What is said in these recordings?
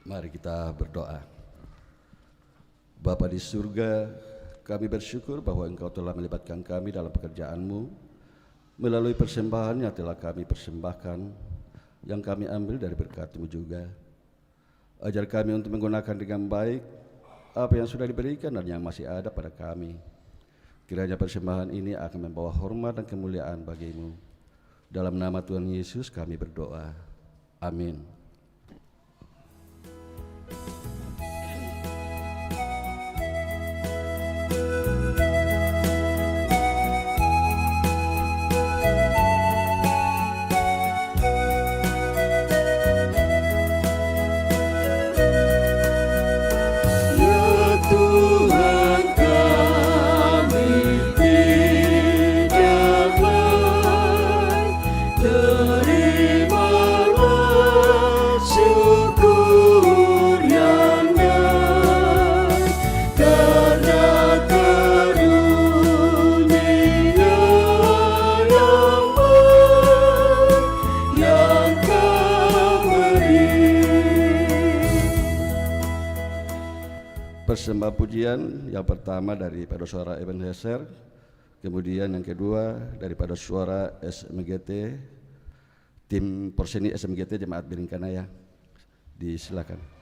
Mari kita berdoa. Bapa di surga, kami bersyukur bahwa Engkau telah melibatkan kami dalam pekerjaan-Mu. Melalui persembahan yang telah kami persembahkan, yang kami ambil dari berkat-Mu juga. Ajar kami untuk menggunakan dengan baik apa yang sudah diberikan dan yang masih ada pada kami. Kiranya persembahan ini akan membawa hormat dan kemuliaan bagi-Mu. Dalam nama Tuhan Yesus kami berdoa. Amin. Persembah pujian yang pertama daripada suara Ebenezer, kemudian yang kedua daripada suara SMGT, tim Porseni SMGT Jemaat Biringkanaya. Disilakan.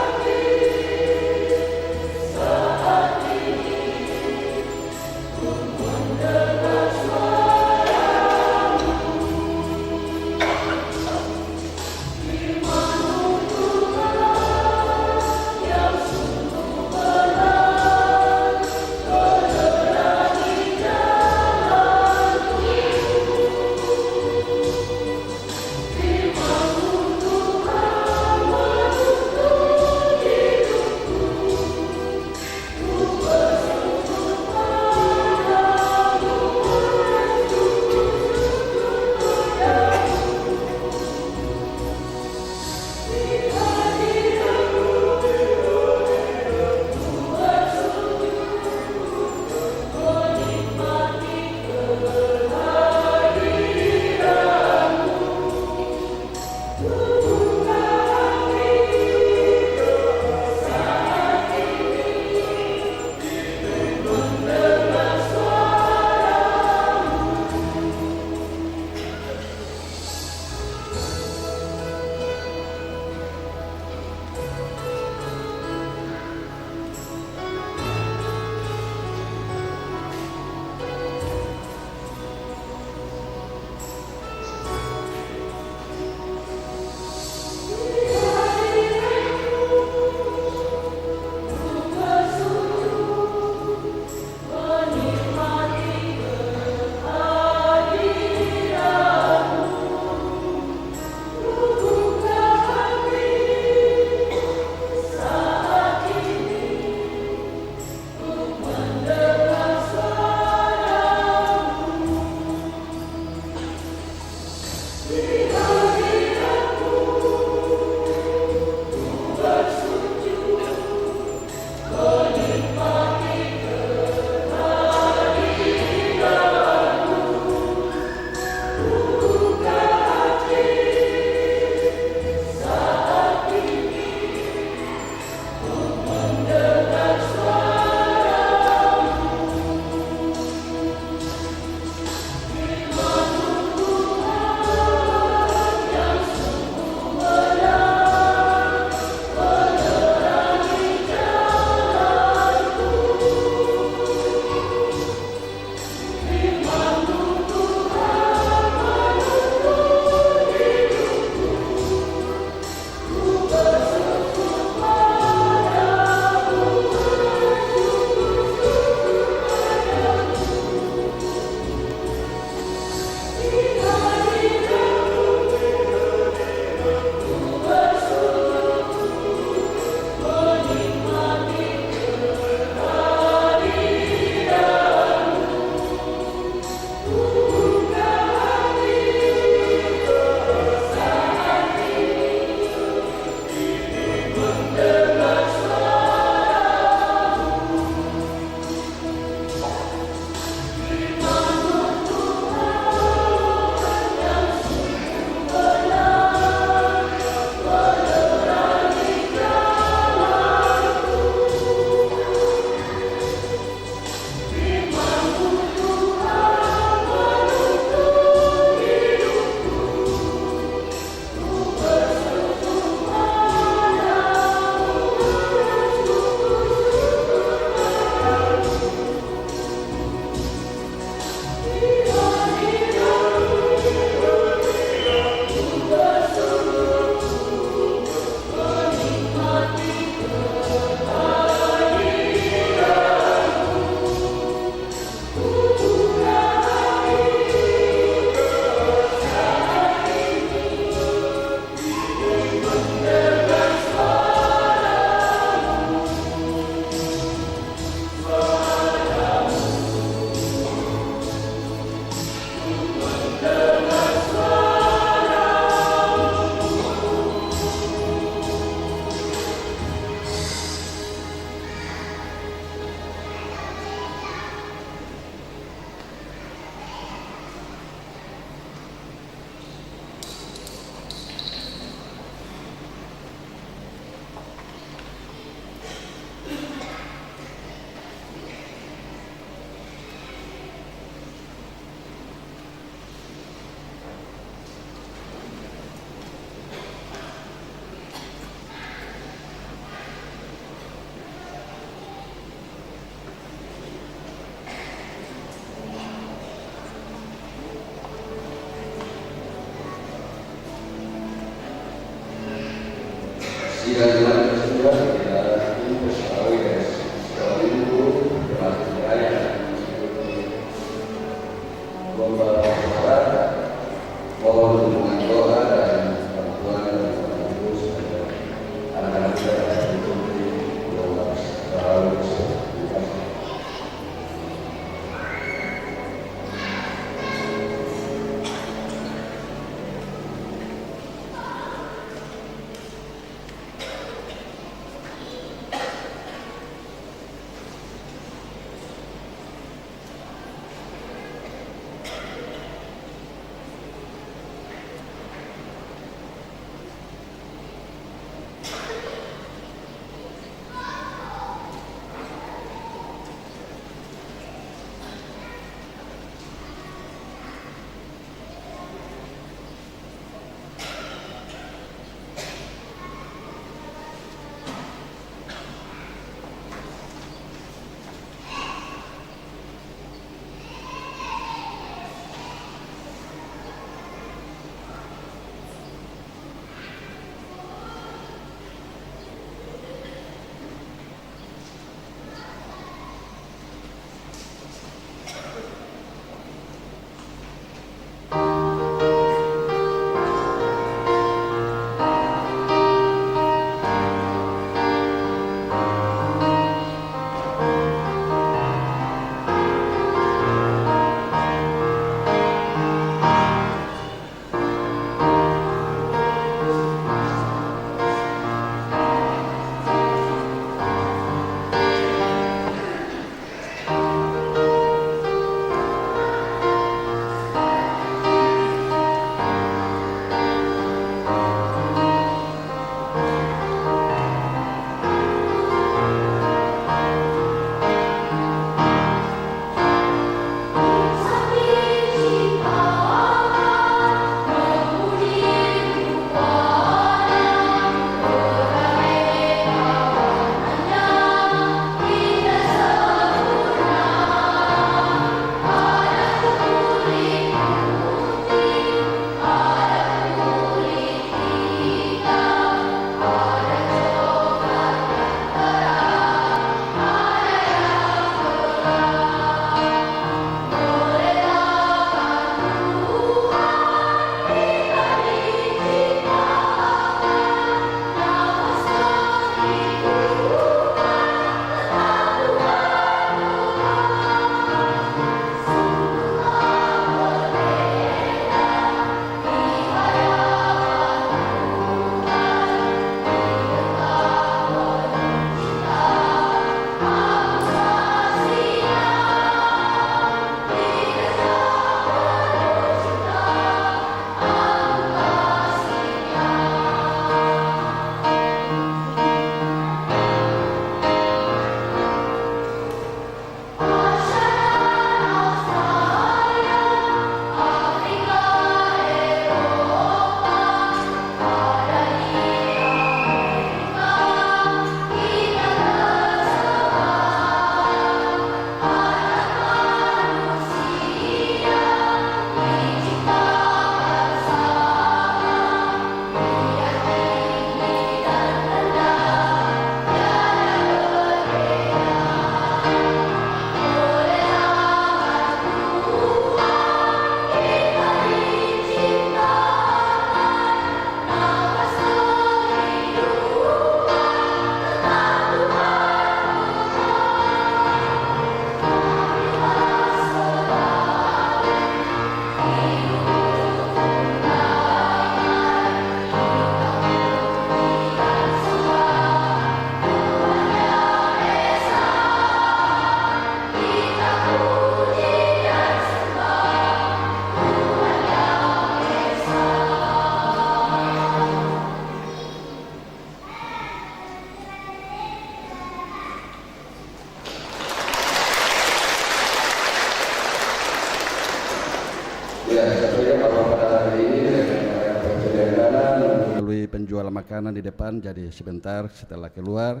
penjual makanan di depan, jadi sebentar setelah keluar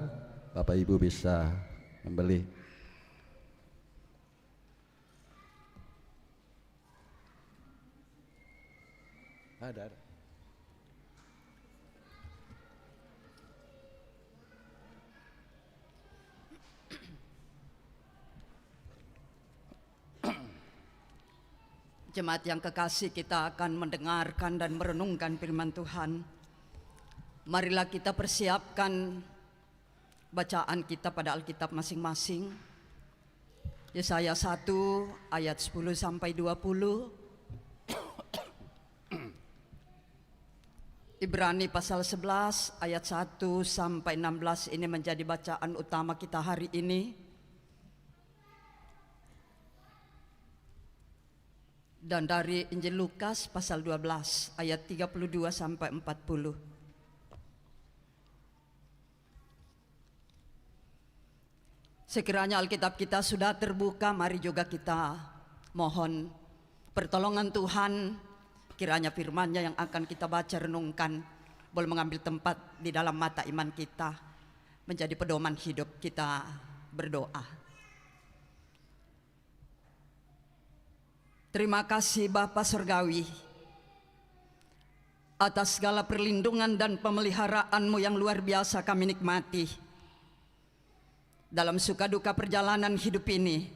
Bapak Ibu bisa membeli. Ada. Jemaat yang kekasih, kita akan mendengarkan dan merenungkan firman Tuhan. Marilah kita persiapkan bacaan kita pada Alkitab masing-masing. Yesaya 1 ayat 10 sampai 20. Ibrani pasal 11 ayat 1 sampai 16 ini menjadi bacaan utama kita hari ini. Dan dari Injil Lukas pasal 12 ayat 32 sampai 40. Sekiranya Alkitab kita sudah terbuka, mari juga kita mohon pertolongan Tuhan. Kiranya firman-Nya yang akan kita baca renungkan boleh mengambil tempat di dalam mata iman kita, menjadi pedoman hidup kita. Berdoa. Terima kasih Bapa Surgawi atas segala perlindungan dan pemeliharaan-Mu yang luar biasa kami nikmati dalam suka duka perjalanan hidup ini.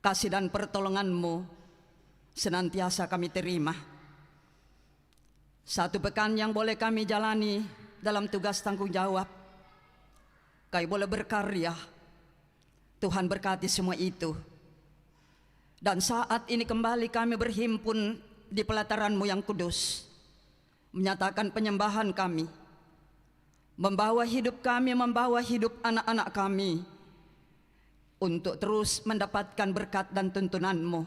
Kasih dan pertolongan-Mu senantiasa kami terima. Satu pekan yang boleh kami jalani dalam tugas tanggung jawab, kami boleh berkarya. Tuhan berkati semua itu. Dan saat ini kembali kami berhimpun di pelataran-Mu yang kudus, menyatakan penyembahan kami, membawa hidup kami, membawa hidup anak-anak kami untuk terus mendapatkan berkat dan tuntunan-Mu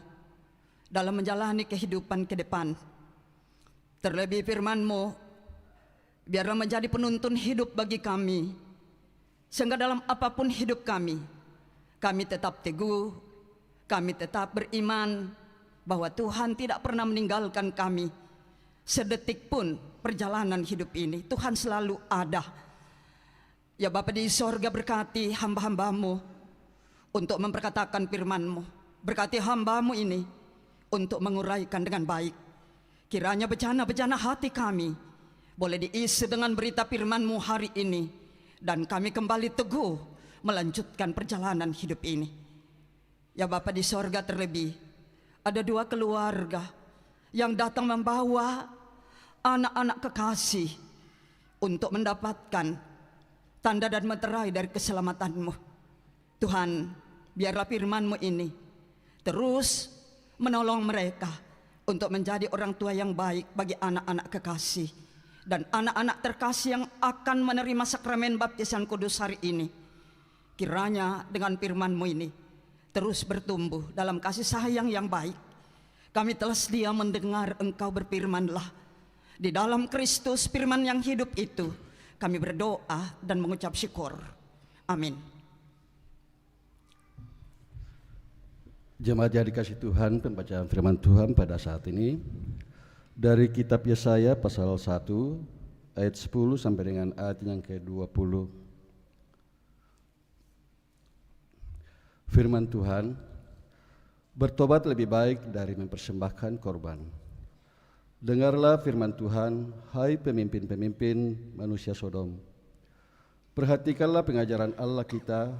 dalam menjalani kehidupan ke depan. Terlebih firman-Mu biarlah menjadi penuntun hidup bagi kami, sehingga dalam apapun hidup kami tetap teguh, kami tetap beriman bahwa Tuhan tidak pernah meninggalkan kami sedetik pun perjalanan hidup ini. Tuhan selalu ada. Ya Bapa di sorga, berkati hamba-hamba-Mu untuk memperkatakan firman-Mu. Berkati hamba-Mu ini untuk menguraikan dengan baik. Kiranya bejana-bejana hati kami boleh diisi dengan berita firman-Mu hari ini, dan kami kembali teguh melanjutkan perjalanan hidup ini. Ya Bapa di sorga, terlebih ada 2 keluarga yang datang membawa anak-anak kekasih untuk mendapatkan tanda dan meterai dari keselamatan-Mu. Tuhan, biarlah firman-Mu ini terus menolong mereka untuk menjadi orang tua yang baik bagi anak-anak kekasih dan anak-anak terkasih yang akan menerima sakramen baptisan kudus hari ini. Kiranya dengan firman-Mu ini terus bertumbuh dalam kasih sayang yang baik. Kami telah sedia mendengar Engkau berfirman-Lah. Di dalam Kristus firman yang hidup itu, kami berdoa dan mengucap syukur. Amin. Jemaat yang dikasih Tuhan, pembacaan firman Tuhan pada saat ini dari kitab Yesaya pasal 1 ayat 10 sampai dengan ayat yang ke-20. Firman Tuhan, bertobat lebih baik dari mempersembahkan korban. Dengarlah firman Tuhan, hai pemimpin-pemimpin manusia Sodom. Perhatikanlah pengajaran Allah kita,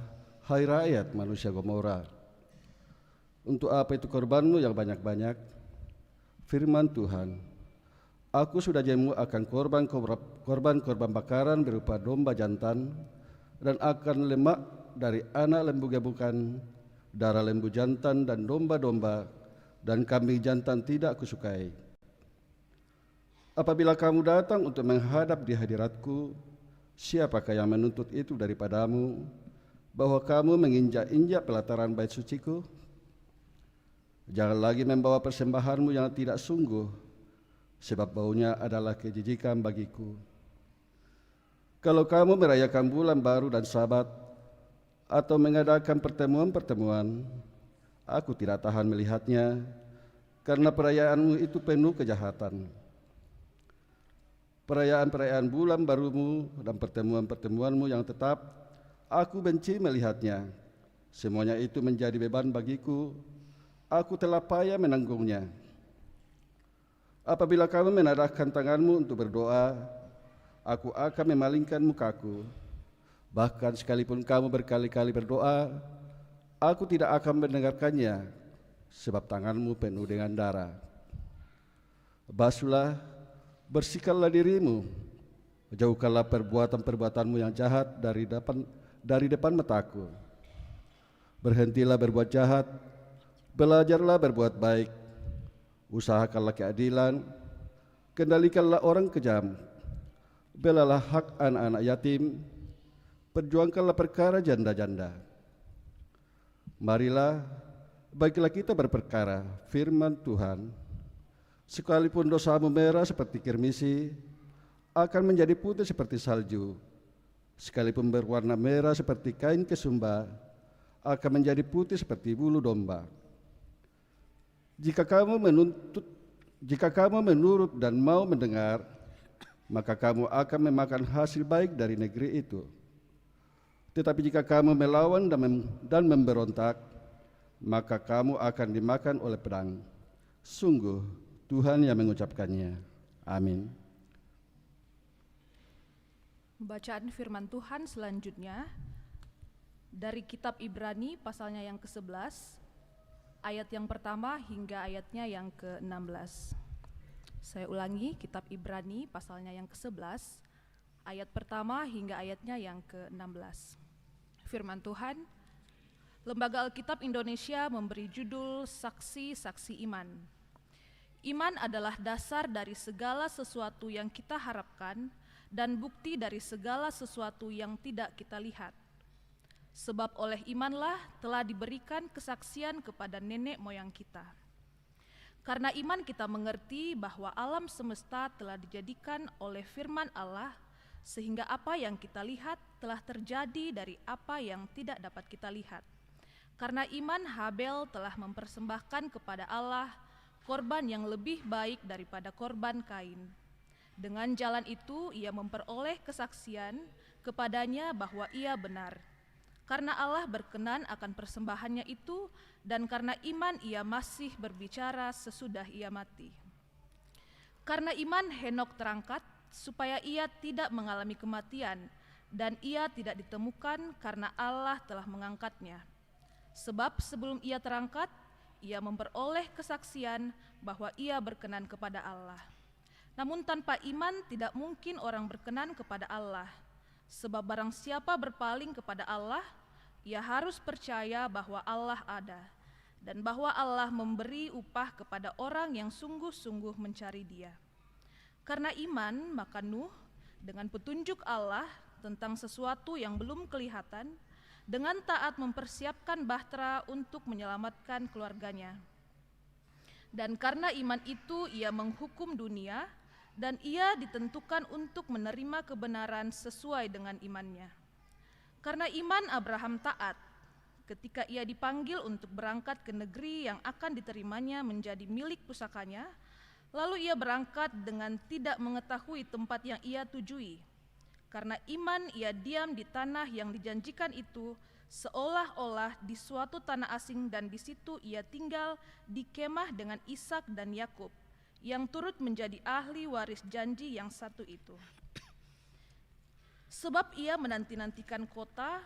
hai rakyat manusia Gomora. Untuk apa itu korbanmu yang banyak-banyak? Firman Tuhan, aku sudah jemu akan korban bakaran berupa domba jantan, dan akan lemak dari anak lembu gebukan, darah lembu jantan dan domba-domba, dan kambing jantan tidak kusukai. Apabila kamu datang untuk menghadap di hadiratku, siapakah yang menuntut itu daripadamu, bahwa kamu menginjak-injak pelataran bait suciku? Jangan lagi membawa persembahanmu yang tidak sungguh, sebab baunya adalah kejijikan bagiku. Kalau kamu merayakan bulan baru dan Sabat, atau mengadakan pertemuan-pertemuan, aku tidak tahan melihatnya, karena perayaanmu itu penuh kejahatan. perayaan-perayaan bulan barumu dan pertemuan-pertemuanmu yang tetap, aku benci melihatnya. Semuanya itu menjadi beban bagiku, aku telah payah menanggungnya. Apabila kamu menadahkan tanganmu untuk berdoa, aku akan memalingkan mukaku. Bahkan sekalipun kamu berkali-kali berdoa, aku tidak akan mendengarkannya, sebab tanganmu penuh dengan darah. Basuhlah, bersihkanlah dirimu, jauhkanlah perbuatan-perbuatanmu yang jahat dari depan mataku. Berhentilah berbuat jahat, belajarlah berbuat baik, usahakanlah keadilan, kendalikanlah orang kejam, belalah hak anak-anak yatim, perjuangkanlah perkara janda-janda. Marilah, baiklah kita berperkara firman Tuhan. Sekalipun dosamu merah seperti kirmisi, akan menjadi putih seperti salju. Sekalipun berwarna merah seperti kain kesumba, akan menjadi putih seperti bulu domba. Jika kamu menurut dan mau mendengar, maka kamu akan memakan hasil baik dari negeri itu. Tetapi jika kamu melawan dan memberontak, maka kamu akan dimakan oleh pedang. Sungguh Tuhan yang mengucapkannya. Amin. Bacaan firman Tuhan selanjutnya dari kitab Ibrani pasalnya yang ke-11, ayat yang pertama hingga ayatnya yang ke-16. Saya ulangi, kitab Ibrani pasalnya yang ke-11, ayat pertama hingga ayatnya yang ke-16. Firman Tuhan, Lembaga Alkitab Indonesia memberi judul Saksi-saksi Iman. Iman adalah dasar dari segala sesuatu yang kita harapkan dan bukti dari segala sesuatu yang tidak kita lihat. Sebab oleh imanlah telah diberikan kesaksian kepada nenek moyang kita. Karena iman kita mengerti bahwa alam semesta telah dijadikan oleh firman Allah, sehingga apa yang kita lihat telah terjadi dari apa yang tidak dapat kita lihat. Karena iman Habel telah mempersembahkan kepada Allah korban yang lebih baik daripada korban Kain. Dengan jalan itu ia memperoleh kesaksian kepadanya bahwa ia benar. Karena Allah berkenan akan persembahannya itu, dan karena iman ia masih berbicara sesudah ia mati. Karena iman Henok terangkat, supaya ia tidak mengalami kematian, dan ia tidak ditemukan karena Allah telah mengangkatnya. Sebab sebelum ia terangkat, ia memperoleh kesaksian bahwa ia berkenan kepada Allah. Namun tanpa iman tidak mungkin orang berkenan kepada Allah. Sebab barang siapa berpaling kepada Allah, ia harus percaya bahwa Allah ada, dan bahwa Allah memberi upah kepada orang yang sungguh-sungguh mencari Dia. Karena iman, maka Nuh dengan petunjuk Allah tentang sesuatu yang belum kelihatan, dengan taat mempersiapkan bahtera untuk menyelamatkan keluarganya. Dan karena iman itu ia menghukum dunia, dan ia ditentukan untuk menerima kebenaran sesuai dengan imannya. Karena iman Abraham taat, ketika ia dipanggil untuk berangkat ke negeri yang akan diterimanya menjadi milik pusakanya, lalu ia berangkat dengan tidak mengetahui tempat yang ia tujui. Karena iman ia diam di tanah yang dijanjikan itu, seolah-olah di suatu tanah asing, dan di situ ia tinggal di kemah dengan Ishak dan Yakub, yang turut menjadi ahli waris janji yang satu itu. Sebab ia menanti-nantikan kota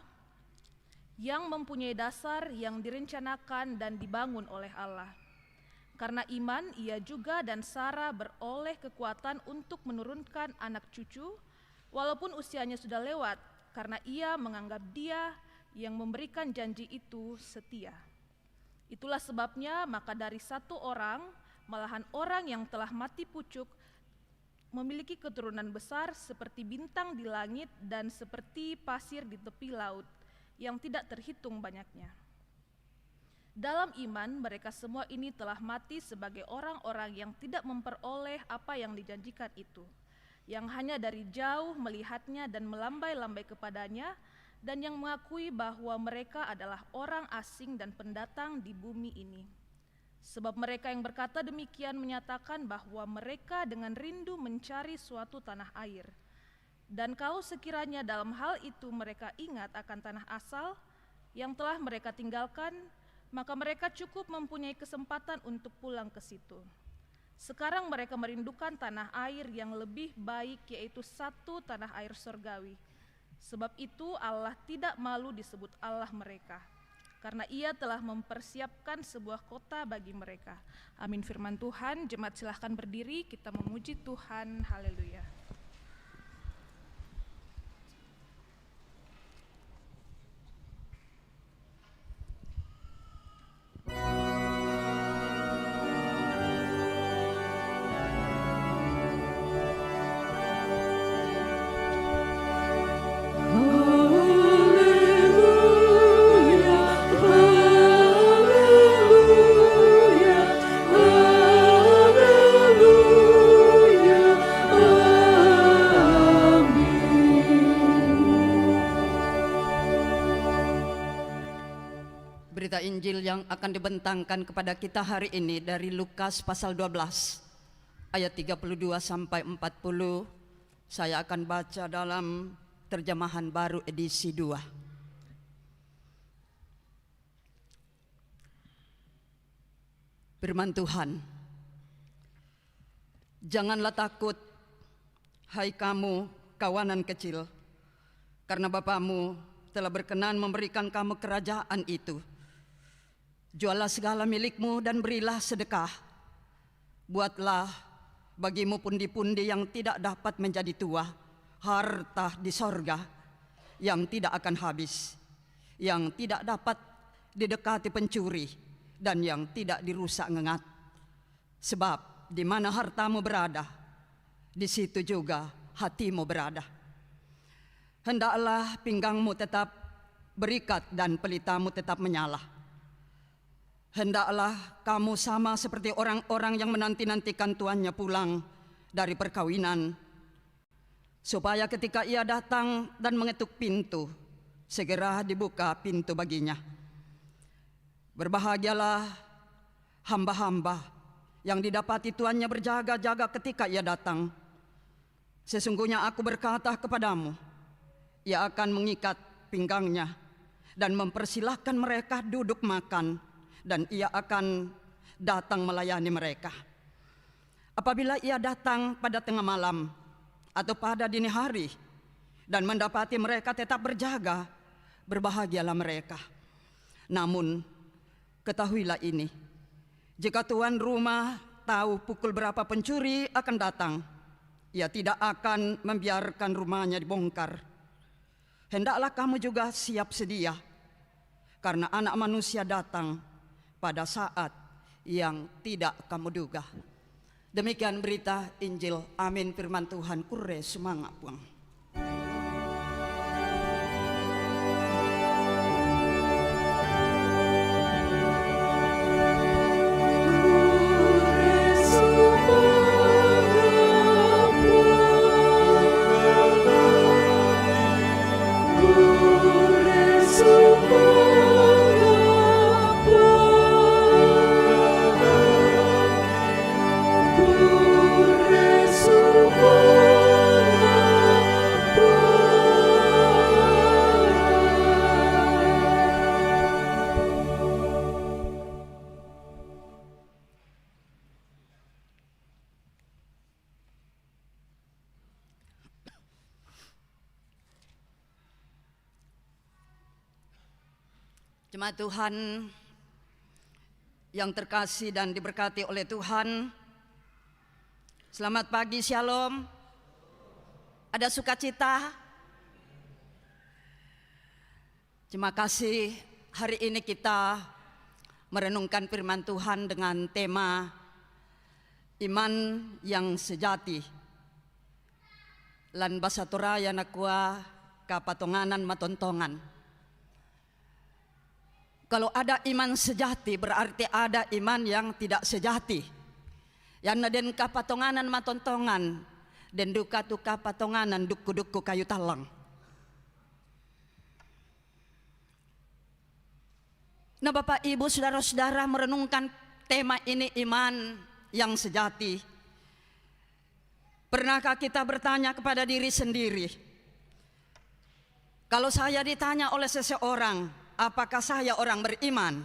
yang mempunyai dasar yang direncanakan dan dibangun oleh Allah. Karena iman ia juga dan Sarah beroleh kekuatan untuk menurunkan anak cucu, walaupun usianya sudah lewat, karena ia menganggap Dia yang memberikan janji itu setia. Itulah sebabnya maka dari satu orang, malahan orang yang telah mati pucuk, memiliki keturunan besar seperti bintang di langit dan seperti pasir di tepi laut, yang tidak terhitung banyaknya. Dalam iman mereka semua ini telah mati sebagai orang-orang yang tidak memperoleh apa yang dijanjikan itu, yang hanya dari jauh melihatnya dan melambai-lambai kepadanya, dan yang mengakui bahwa mereka adalah orang asing dan pendatang di bumi ini. Sebab mereka yang berkata demikian menyatakan bahwa mereka dengan rindu mencari suatu tanah air. Dan kalau sekiranya dalam hal itu mereka ingat akan tanah asal yang telah mereka tinggalkan, maka mereka cukup mempunyai kesempatan untuk pulang ke situ. Sekarang mereka merindukan tanah air yang lebih baik, yaitu satu tanah air surgawi. Sebab itu Allah tidak malu disebut Allah mereka, karena Ia telah mempersiapkan sebuah kota bagi mereka. Amin firman Tuhan. Jemaat silahkan berdiri, kita memuji Tuhan. Haleluya. Berita Injil yang akan dibentangkan kepada kita hari ini dari Lukas pasal 12 ayat 32 sampai 40. Saya akan baca dalam terjemahan baru edisi 2. Firman Tuhan. Janganlah takut, hai kamu kawanan kecil, karena Bapamu telah berkenan memberikan kamu kerajaan itu. Jualah segala milikmu dan berilah sedekah. Buatlah bagimu pundi-pundi yang tidak dapat menjadi tua, harta di sorga yang tidak akan habis, yang tidak dapat didekati pencuri, dan yang tidak dirusak ngengat. Sebab di mana hartamu berada, di situ juga hatimu berada. Hendaklah pinggangmu tetap berikat dan pelitamu tetap menyala. Hendaklah kamu sama seperti orang-orang yang menanti-nantikan tuannya pulang dari perkawinan, supaya ketika ia datang dan mengetuk pintu, segera dibuka pintu baginya. Berbahagialah hamba-hamba yang didapati tuannya berjaga-jaga ketika ia datang. Sesungguhnya aku berkata kepadamu, ia akan mengikat pinggangnya dan mempersilahkan mereka duduk makan, dan ia akan datang melayani mereka. Apabila ia datang pada tengah malam atau pada dini hari dan mendapati mereka tetap berjaga, berbahagialah mereka. Namun ketahuilah ini, jika tuan rumah tahu pukul berapa pencuri akan datang, ia tidak akan membiarkan rumahnya dibongkar. Hendaklah kamu juga siap sedia, karena Anak Manusia datang pada saat yang tidak kamu duga. Demikian berita Injil. Amin firman Tuhan. Kure semangat puang. Jemaat Tuhan yang terkasih dan diberkati oleh Tuhan, selamat pagi, shalom. Ada sukacita? Terima kasih. Hari ini kita merenungkan firman Tuhan dengan tema iman yang sejati. Lan basa Toraya nakua kapatonganan matontongan. Kalau ada iman sejati berarti ada iman yang tidak sejati. Yang naden kapatonganan matontongan dan duka tuka patonganan duku-duku kayu talang. Nah Bapak Ibu saudara-saudara merenungkan tema ini iman yang sejati. Pernahkah kita bertanya kepada diri sendiri, kalau saya ditanya oleh seseorang, apakah saya orang beriman?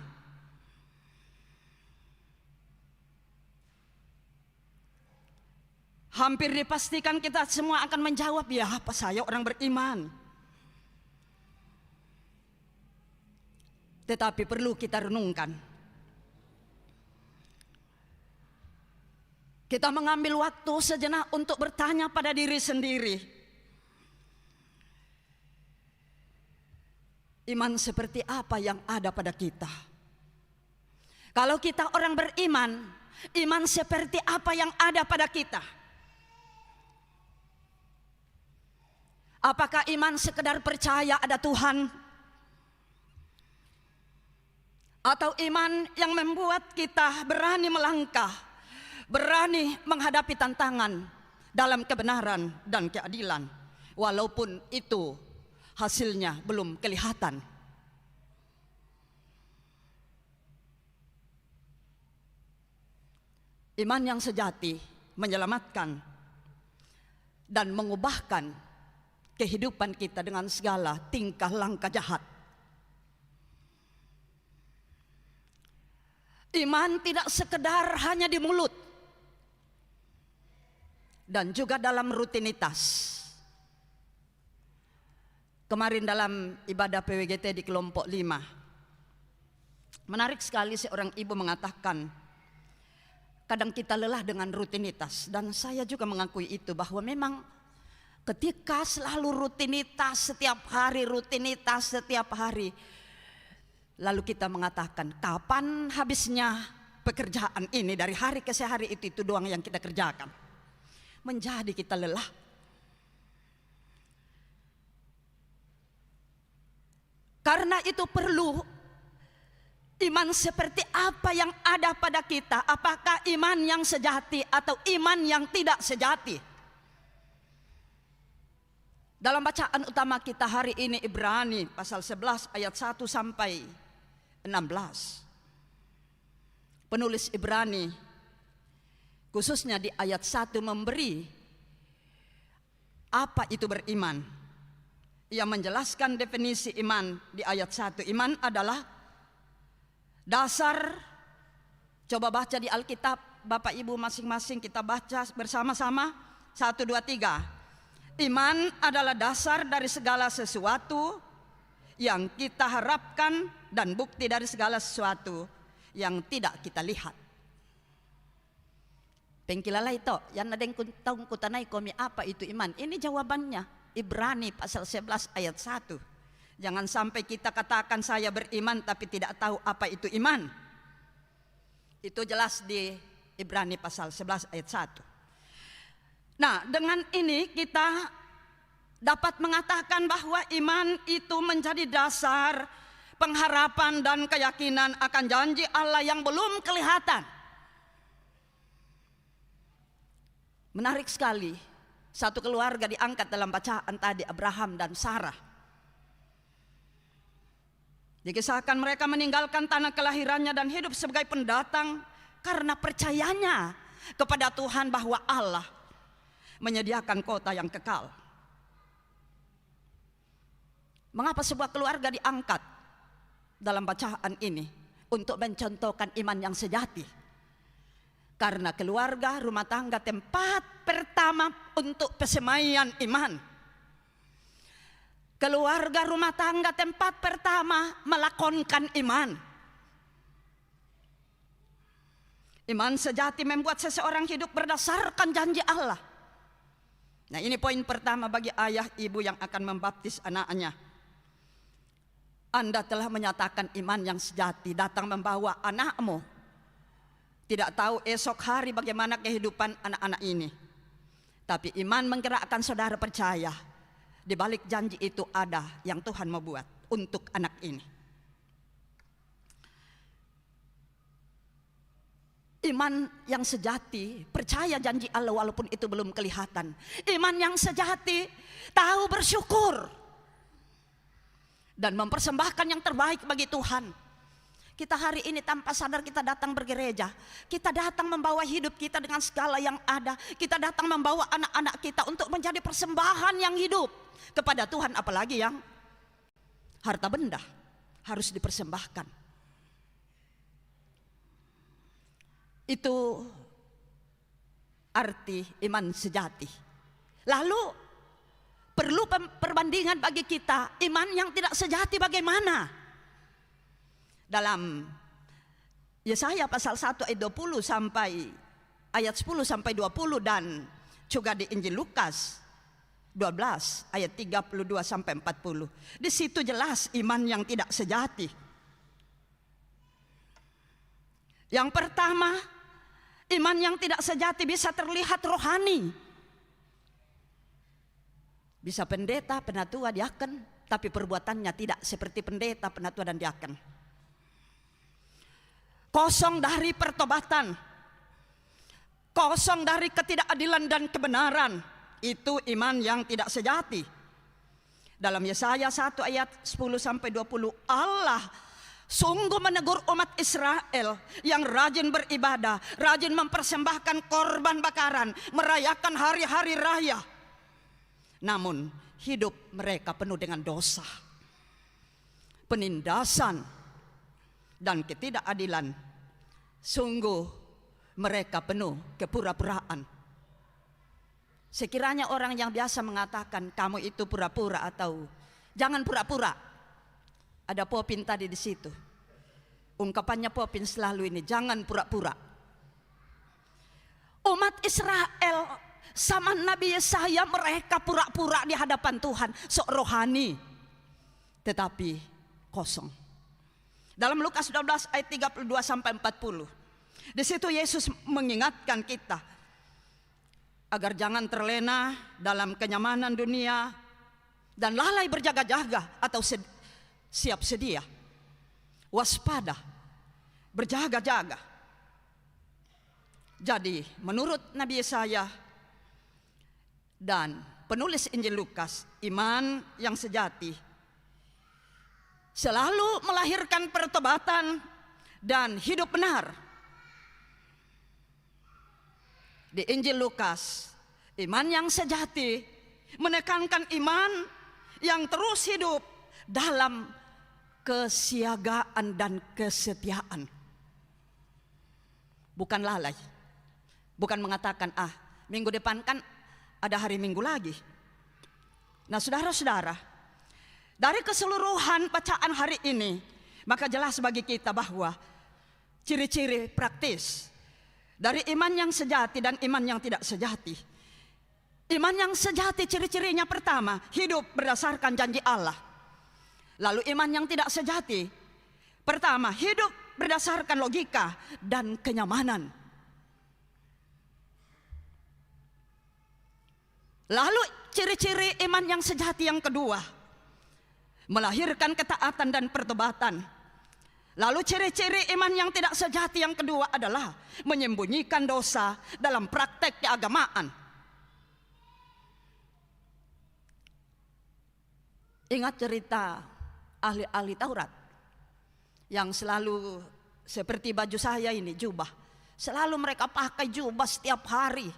Hampir dipastikan kita semua akan menjawab, ya, apa saya orang beriman. Tetapi perlu kita renungkan. Kita mengambil waktu sejenak untuk bertanya pada diri sendiri. Iman seperti apa yang ada pada kita? Kalau kita orang beriman, iman seperti apa yang ada pada kita? Apakah iman sekedar percaya ada Tuhan? Atau iman yang membuat kita berani melangkah, berani menghadapi tantangan dalam kebenaran dan keadilan, walaupun itu hasilnya belum kelihatan. Iman yang sejati menyelamatkan dan mengubahkan kehidupan kita dengan segala tingkah langkah jahat. Iman tidak sekedar hanya di mulut dan juga dalam rutinitas. Kemarin dalam ibadah PWGT di kelompok 5, menarik sekali seorang ibu mengatakan, kadang kita lelah dengan rutinitas, dan saya juga mengakui itu, bahwa memang ketika selalu rutinitas setiap hari, lalu kita mengatakan, kapan habisnya pekerjaan ini, dari hari ke hari itu doang yang kita kerjakan. Menjadi kita lelah. Karena itu perlu iman seperti apa yang ada pada kita. Apakah iman yang sejati atau iman yang tidak sejati? Dalam bacaan utama kita hari ini Ibrani pasal 11 ayat 1 sampai 16. Penulis Ibrani khususnya di ayat 1 memberi apa itu beriman. Ia menjelaskan definisi iman di ayat 1. Iman adalah dasar, coba baca di Alkitab, Bapak Ibu masing-masing kita baca bersama-sama. 1, 2, 3. Iman adalah dasar dari segala sesuatu yang kita harapkan dan bukti dari segala sesuatu yang tidak kita lihat. Pengkilala itu, yang ada yang tahu kutanai komi apa itu iman. Ini jawabannya. Ibrani pasal 11 ayat 1. Jangan sampai kita katakan saya beriman tapi tidak tahu apa itu iman. Itu jelas di Ibrani pasal 11 ayat 1. Nah, dengan ini kita dapat mengatakan bahwa iman itu menjadi dasar pengharapan dan keyakinan akan janji Allah yang belum kelihatan. Menarik sekali, satu keluarga diangkat dalam bacaan tadi, Abraham dan Sarah. Dikisahkan mereka meninggalkan tanah kelahirannya dan hidup sebagai pendatang karena percayanya kepada Tuhan bahwa Allah menyediakan kota yang kekal. Mengapa sebuah keluarga diangkat dalam bacaan ini? Untuk mencontohkan iman yang sejati. Karena keluarga, rumah tangga tempat pertama untuk persemaian iman. Keluarga, rumah tangga tempat pertama melakonkan iman. Iman sejati membuat seseorang hidup berdasarkan janji Allah. Nah, ini poin pertama bagi ayah ibu yang akan membaptis anaknya. Anda telah menyatakan iman yang sejati, datang membawa anakmu. Tidak tahu esok hari bagaimana kehidupan anak-anak ini. Tapi iman menggerakkan saudara percaya, di balik janji itu ada yang Tuhan mau buat untuk anak ini. Iman yang sejati, percaya janji Allah walaupun itu belum kelihatan. Iman yang sejati, tahu bersyukur dan mempersembahkan yang terbaik bagi Tuhan. Kita hari ini tanpa sadar kita datang bergereja. Kita datang membawa hidup kita dengan segala yang ada. Kita datang membawa anak-anak kita untuk menjadi persembahan yang hidup kepada Tuhan. Apalagi yang harta benda harus dipersembahkan. Itu arti iman sejati. Lalu perlu perbandingan bagi kita, iman yang tidak sejati bagaimana? Dalam Yesaya pasal 1 ayat 20 sampai ayat 10 sampai 20 dan juga di Injil Lukas 12 ayat 32 sampai 40. Di situ jelas iman yang tidak sejati. Yang pertama, iman yang tidak sejati bisa terlihat rohani. Bisa pendeta, penatua, diaken, tapi perbuatannya tidak seperti pendeta, penatua dan diaken. Kosong dari pertobatan, kosong dari ketidakadilan dan kebenaran. Itu iman yang tidak sejati. Dalam Yesaya 1 ayat 10 sampai 20, Allah sungguh menegur umat Israel yang rajin beribadah, rajin mempersembahkan korban bakaran, merayakan hari-hari raya. Namun hidup mereka penuh dengan dosa, penindasan, dan ketidakadilan. Sungguh mereka penuh kepura-puraan. Sekiranya orang yang biasa mengatakan kamu itu pura-pura atau jangan pura-pura. Ada Popin tadi di situ. Ungkapannya Popin selalu ini, jangan pura-pura. Umat Israel sama Nabi Yesaya, mereka pura-pura di hadapan Tuhan, sok rohani, tetapi kosong. Dalam Lukas 12 ayat 32 sampai 40, di situ Yesus mengingatkan kita agar jangan terlena dalam kenyamanan dunia dan lalai berjaga-jaga atau siap sedia, waspada, berjaga-jaga. Jadi menurut Nabi Yesaya dan penulis Injil Lukas, iman yang sejati selalu melahirkan pertobatan dan hidup benar. Di Injil Lukas, iman yang sejati menekankan iman yang terus hidup dalam kesiagaan dan kesetiaan. Bukan lalai, bukan mengatakan minggu depan kan ada hari Minggu lagi. Nah saudara-saudara, dari keseluruhan bacaan hari ini, maka jelas bagi kita bahwa ciri-ciri praktis dari iman yang sejati dan iman yang tidak sejati. Iman yang sejati ciri-cirinya pertama, hidup berdasarkan janji Allah. Lalu iman yang tidak sejati, pertama, hidup berdasarkan logika dan kenyamanan. Lalu ciri-ciri iman yang sejati yang kedua, melahirkan ketaatan dan pertobatan. Lalu ciri-ciri iman yang tidak sejati yang kedua adalah menyembunyikan dosa dalam praktek keagamaan. Ingat cerita ahli-ahli Taurat yang selalu seperti baju saya ini, jubah. Selalu mereka pakai jubah setiap hari.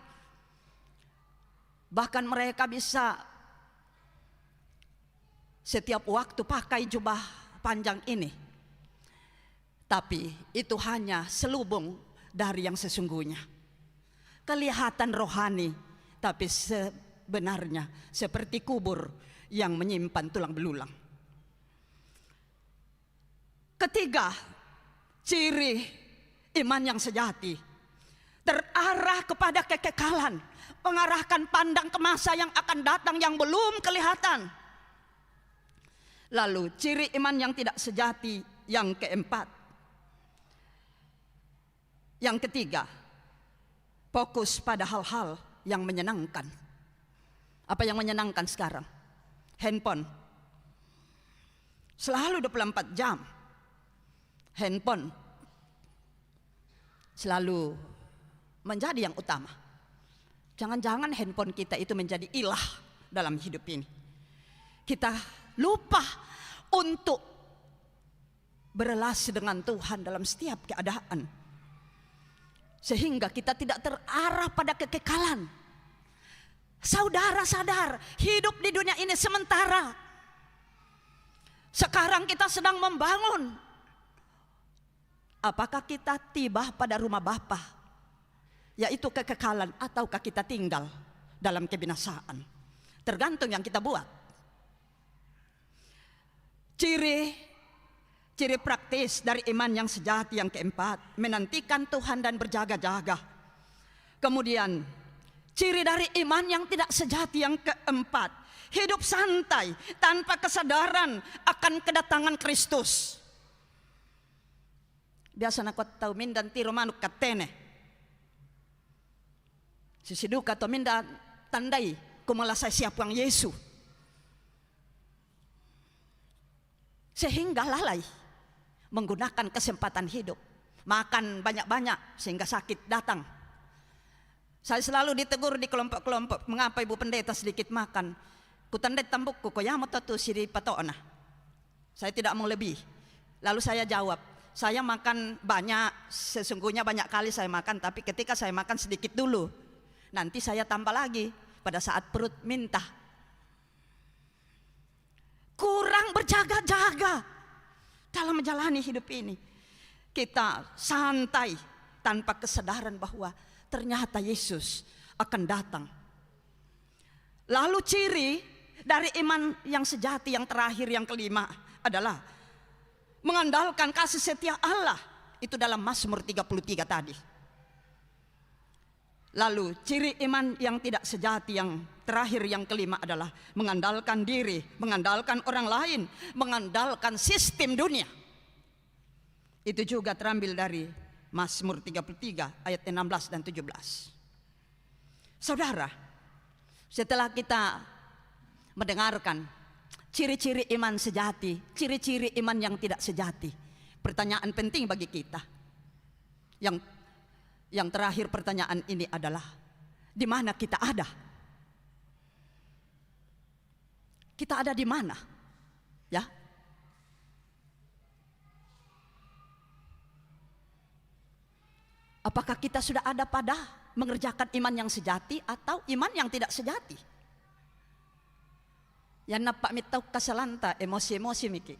Bahkan mereka bisa setiap waktu pakai jubah panjang ini. Tapi itu hanya selubung dari yang sesungguhnya. Kelihatan rohani, tapi sebenarnya seperti kubur yang menyimpan tulang belulang. Ketiga, ciri iman yang sejati terarah kepada kekekalan, mengarahkan pandang ke masa yang akan datang yang belum kelihatan. Lalu ciri iman yang tidak sejati yang keempat, yang ketiga, fokus pada hal-hal yang menyenangkan. Apa yang menyenangkan sekarang? Handphone. Selalu 24 jam. Handphone selalu menjadi yang utama. Jangan-jangan handphone kita itu menjadi ilah dalam hidup ini. Kita lupa untuk berelasi dengan Tuhan dalam setiap keadaan, sehingga kita tidak terarah pada kekekalan. Saudara sadar, hidup di dunia ini sementara. Sekarang kita sedang membangun. Apakah kita tiba pada rumah Bapa, yaitu kekekalan, ataukah kita tinggal dalam kebinasaan? Tergantung yang kita buat. Ciri praktis dari iman yang sejati yang keempat, menantikan Tuhan dan berjaga-jaga. Kemudian ciri dari iman yang tidak sejati yang keempat, hidup santai tanpa kesadaran akan kedatangan Kristus. Biasa nak tahu mindan tiro manuk katene. Sisiduka to minda tandai kumalasay siapa yang Yesus. Sehingga lalai menggunakan kesempatan hidup, makan banyak-banyak sehingga sakit datang. Saya selalu ditegur di kelompok-kelompok, mengapa Ibu Pendeta sedikit makan? Kutandai tambukku, koyamo tatu siri patona. Saya tidak mau lebih. Lalu saya jawab, saya makan banyak, sesungguhnya banyak kali saya makan, tapi ketika saya makan sedikit dulu, nanti saya tambah lagi pada saat perut minta. Kurang berjaga-jaga dalam menjalani hidup ini. Kita santai tanpa kesadaran bahwa ternyata Yesus akan datang. Lalu ciri dari iman yang sejati yang terakhir, yang kelima adalah mengandalkan kasih setia Allah. Itu dalam Mazmur 33 tadi. Lalu ciri iman yang tidak sejati yang terakhir yang kelima adalah mengandalkan diri, mengandalkan orang lain, mengandalkan sistem dunia. Itu juga terambil dari Mazmur 33 ayat 16 dan 17. Saudara, setelah kita mendengarkan ciri-ciri iman sejati, ciri-ciri iman yang tidak sejati, pertanyaan penting bagi kita. Yang terakhir pertanyaan ini adalah, di mana kita ada? Kita ada di mana? Ya. Apakah kita sudah ada pada mengerjakan iman yang sejati atau iman yang tidak sejati? Yang napak mitau kasalanta emosi-emosi miki.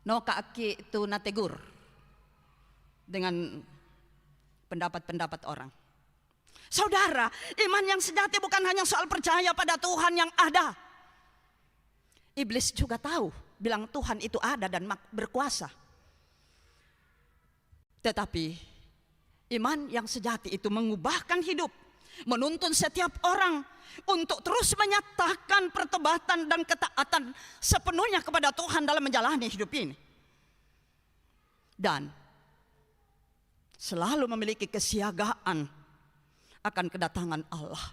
No kaaki itu nategur dengan pendapat-pendapat orang. Saudara, iman yang sejati bukan hanya soal percaya pada Tuhan yang ada. Iblis juga tahu, bilang Tuhan itu ada dan berkuasa. Tetapi iman yang sejati itu mengubahkan hidup, menuntun setiap orang untuk terus menyatakan pertobatan dan ketaatan sepenuhnya kepada Tuhan dalam menjalani hidup ini. Dan selalu memiliki kesiagaan akan kedatangan Allah.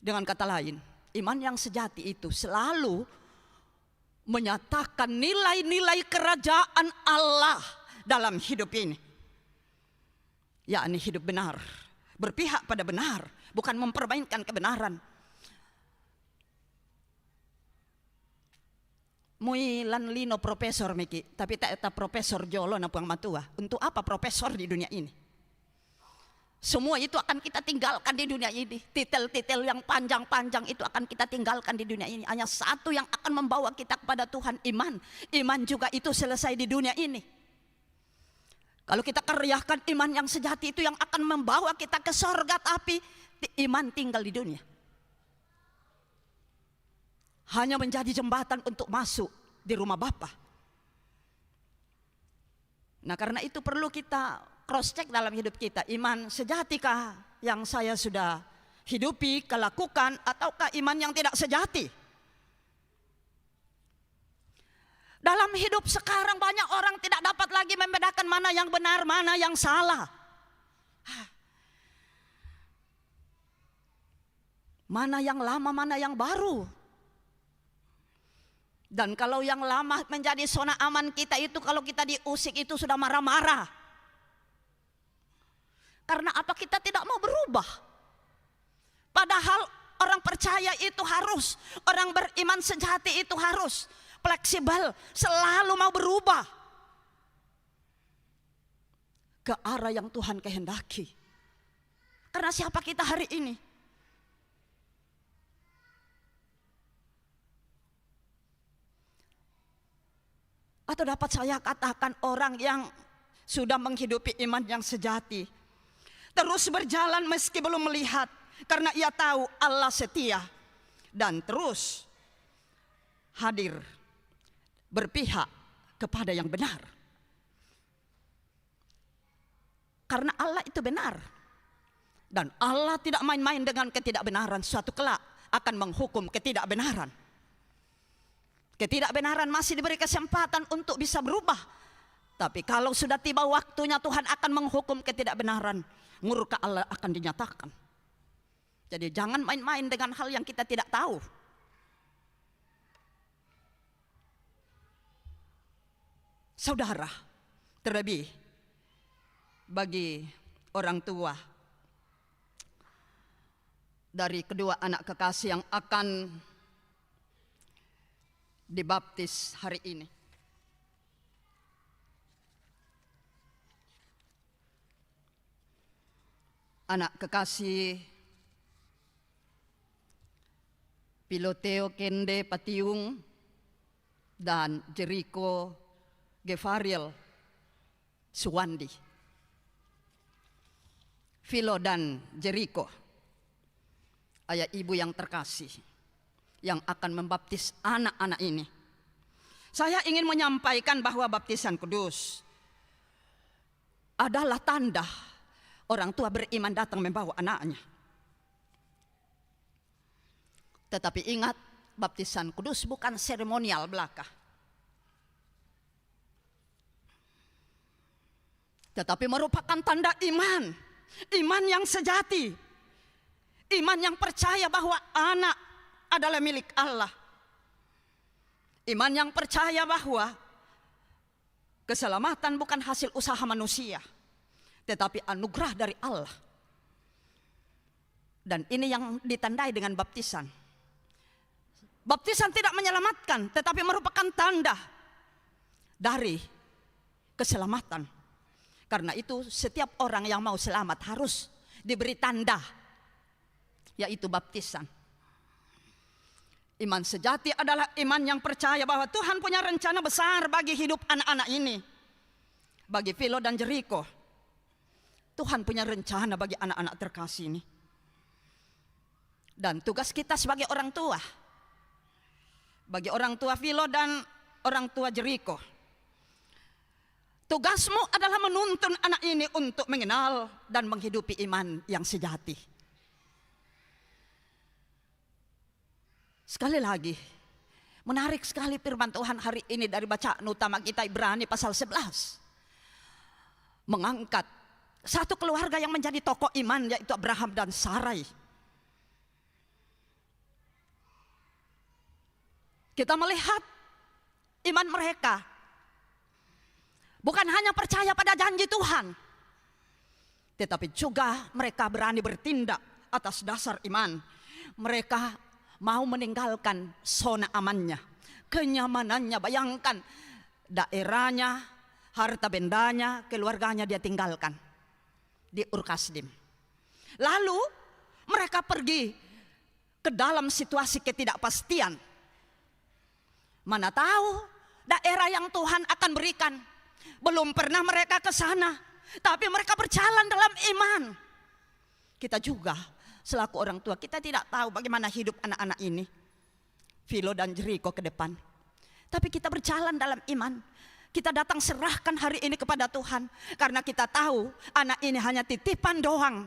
Dengan kata lain, iman yang sejati itu selalu menyatakan nilai-nilai kerajaan Allah dalam hidup ini, yakni hidup benar, berpihak pada benar, bukan mempermainkan kebenaran. Mui lan lino profesor miki, tapi tak eta profesor jolo na puang matua. Untuk apa profesor di dunia ini? Semua itu akan kita tinggalkan di dunia ini. Titel-titel yang panjang-panjang itu akan kita tinggalkan di dunia ini. Hanya satu yang akan membawa kita kepada Tuhan, iman. Iman juga itu selesai di dunia ini. Kalau kita kerjakan iman yang sejati itu yang akan membawa kita ke sorga, tapi iman tinggal di dunia. Hanya menjadi jembatan untuk masuk di rumah Bapa. Nah, karena itu perlu kita cross check dalam hidup kita. Iman sejatikah yang saya sudah hidupi, lakukan, ataukah iman yang tidak sejati? Dalam hidup sekarang banyak orang tidak dapat lagi membedakan mana yang benar, mana yang salah. Mana yang lama, mana yang baru. Dan kalau yang lama menjadi zona aman kita itu, kalau kita diusik itu sudah marah-marah. Karena apa? Kita tidak mau berubah. Padahal orang percaya itu harus, orang beriman sejati itu harus fleksibel, selalu mau berubah ke arah yang Tuhan kehendaki. Karena siapa kita hari ini? Atau dapat saya katakan orang yang sudah menghidupi iman yang sejati, terus berjalan meski belum melihat, karena ia tahu Allah setia, dan terus hadir berpihak kepada yang benar. Karena Allah itu benar, dan Allah tidak main-main dengan ketidakbenaran. Suatu kelak akan menghukum ketidakbenaran. Ketidakbenaran masih diberi kesempatan untuk bisa berubah. Tapi kalau sudah tiba waktunya Tuhan akan menghukum ketidakbenaran, murka Allah akan dinyatakan. Jadi jangan main-main dengan hal yang kita tidak tahu. Saudara, terlebih bagi orang tua dari kedua anak kekasih yang akan dibaptis hari ini. Anak kekasih Piloteo Kende Patiung dan Jericho Gefariel Suwandi. Philo dan Jericho, ayah ibu yang terkasih, yang akan membaptis anak-anak ini. Saya ingin menyampaikan bahwa baptisan kudus adalah tanda orang tua beriman datang membawa anaknya. Tetapi ingat, baptisan kudus bukan seremonial belaka, tetapi merupakan tanda iman, iman yang sejati, iman yang percaya bahwa anak adalah milik Allah. Iman yang percaya bahwa keselamatan bukan hasil usaha manusia, tetapi anugerah dari Allah. Dan ini yang ditandai dengan baptisan. Baptisan tidak menyelamatkan, tetapi merupakan tanda dari keselamatan. Karena itu setiap orang yang mau selamat harus diberi tanda, yaitu baptisan. Iman sejati adalah iman yang percaya bahwa Tuhan punya rencana besar bagi hidup anak-anak ini. Bagi Philo dan Jericho, Tuhan punya rencana bagi anak-anak terkasih ini. Dan tugas kita sebagai orang tua, bagi orang tua Philo dan orang tua Jericho, tugasmu adalah menuntun anak ini untuk mengenal dan menghidupi iman yang sejati. Sekali lagi, menarik sekali firman Tuhan hari ini dari bacaan utama kita Ibrani pasal 11. Mengangkat satu keluarga yang menjadi tokoh iman, yaitu Abraham dan Sarai. Kita melihat iman mereka bukan hanya percaya pada janji Tuhan, tetapi juga mereka berani bertindak atas dasar iman. Mereka mau meninggalkan zona amannya, kenyamanannya. Bayangkan, daerahnya, harta bendanya, keluarganya dia tinggalkan di Ur Kasdim. Lalu mereka pergi ke dalam situasi ketidakpastian. Mana tahu daerah yang Tuhan akan berikan. Belum pernah mereka ke sana, tapi mereka berjalan dalam iman. Kita juga selaku orang tua, kita tidak tahu bagaimana hidup anak-anak ini, Philo dan Jericho ke depan. Tapi kita berjalan dalam iman. Kita datang serahkan hari ini kepada Tuhan, karena kita tahu anak ini hanya titipan doang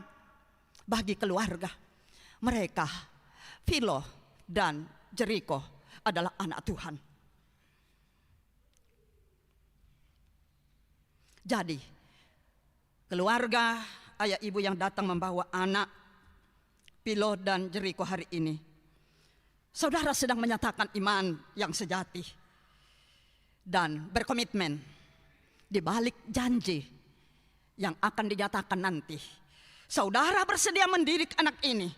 bagi keluarga. Mereka, Philo dan Jericho, adalah anak Tuhan. Jadi, keluarga, ayah ibu yang datang membawa anak Philo dan Jericho hari ini, saudara sedang menyatakan iman yang sejati dan berkomitmen di balik janji yang akan dinyatakan nanti. Saudara bersedia mendidik anak ini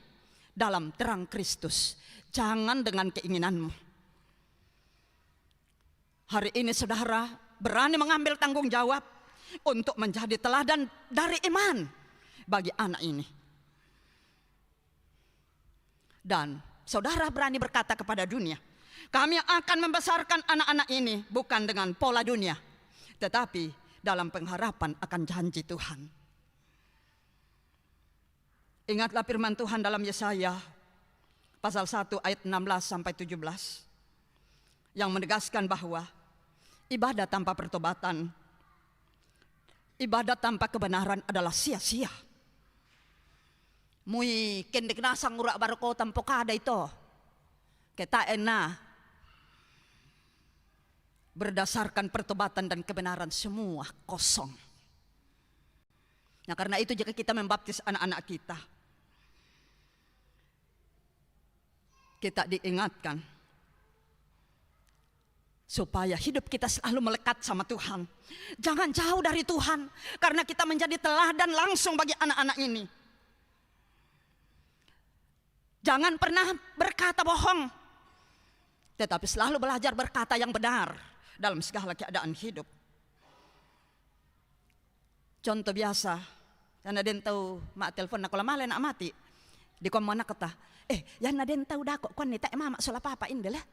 dalam terang Kristus, jangan dengan keinginanmu. Hari ini saudara berani mengambil tanggung jawab untuk menjadi teladan dari iman bagi anak ini. Dan saudara berani berkata kepada dunia, kami akan membesarkan anak-anak ini bukan dengan pola dunia, tetapi dalam pengharapan akan janji Tuhan. Ingatlah firman Tuhan dalam Yesaya pasal 1 ayat 16 sampai 17 yang menegaskan bahwa ibadah tanpa pertobatan, ibadah tanpa kebenaran adalah sia-sia. Mui kendik nasang urak baroko tanpa kada itu. Kita enak. Berdasarkan pertobatan dan kebenaran semua kosong. Nah karena itu jika kita membaptis anak-anak kita diingatkan supaya hidup kita selalu melekat sama Tuhan. Jangan jauh dari Tuhan, karena kita menjadi teladan langsung bagi anak-anak ini. Jangan pernah berkata bohong, tetapi selalu belajar berkata yang benar dalam segala keadaan hidup. Contoh biasa, karena den tahu mak telepon nak lama nak mati. Di komona kata, yan na den tahu dah kok kon ni tak mama sola papa indelah.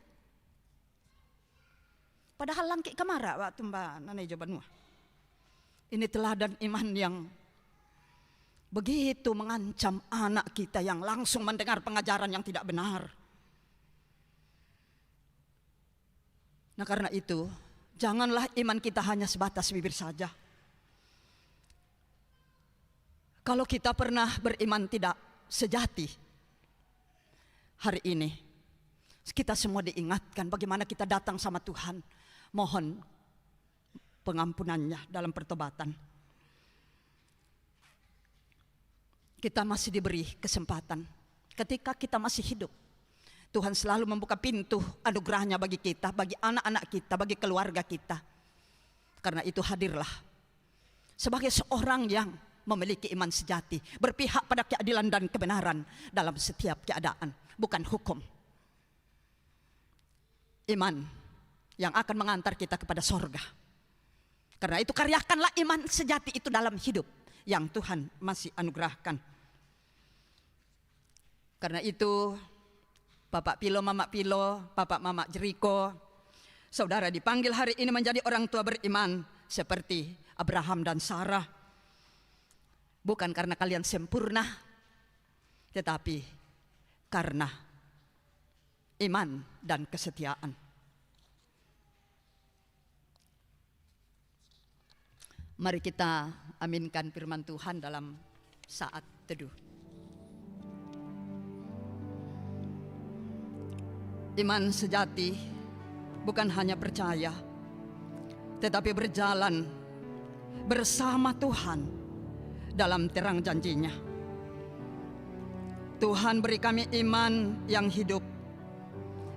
Padahal langki kamara waktu mbak nanai jawaban. Ini teladan iman yang begitu mengancam anak kita yang langsung mendengar pengajaran yang tidak benar. Nah karena itu, janganlah iman kita hanya sebatas bibir saja. Kalau kita pernah beriman tidak sejati, hari ini kita semua diingatkan bagaimana kita datang sama Tuhan, mohon pengampunannya dalam pertobatan. Kita masih diberi kesempatan ketika kita masih hidup. Tuhan selalu membuka pintu anugerahnya bagi kita, bagi anak-anak kita, bagi keluarga kita. Karena itu hadirlah sebagai seorang yang memiliki iman sejati, berpihak pada keadilan dan kebenaran dalam setiap keadaan, bukan hukum. Iman yang akan mengantar kita kepada sorga. Karena itu karyakanlah iman sejati itu dalam hidup yang Tuhan masih anugerahkan. Karena itu Bapak Pilo, Mama Pilo, Bapak Mama Jeriko, saudara dipanggil hari ini menjadi orang tua beriman seperti Abraham dan Sarah. Bukan karena kalian sempurna, tetapi karena iman dan kesetiaan. Mari kita aminkan firman Tuhan dalam saat teduh. Iman sejati bukan hanya percaya, tetapi berjalan bersama Tuhan dalam terang janjinya. Tuhan beri kami iman yang hidup,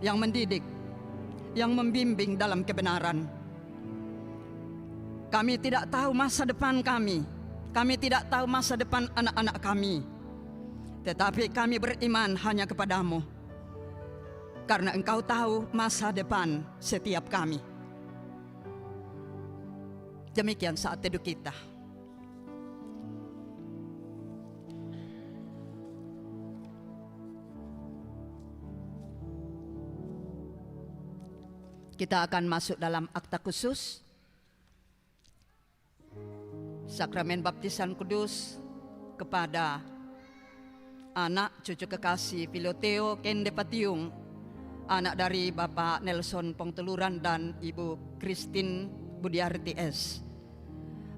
yang mendidik, yang membimbing dalam kebenaran. Kami tidak tahu masa depan kami tidak tahu masa depan anak-anak kami, tetapi kami beriman hanya kepadamu, karena Engkau tahu masa depan setiap kami. Demikian saat teduh kita. Kita akan masuk dalam akta khusus sakramen baptisan kudus kepada anak cucu kekasih Piloteo Kende Patiung, anak dari Bapak Nelson Pongteluran dan Ibu Christine Budiarti S.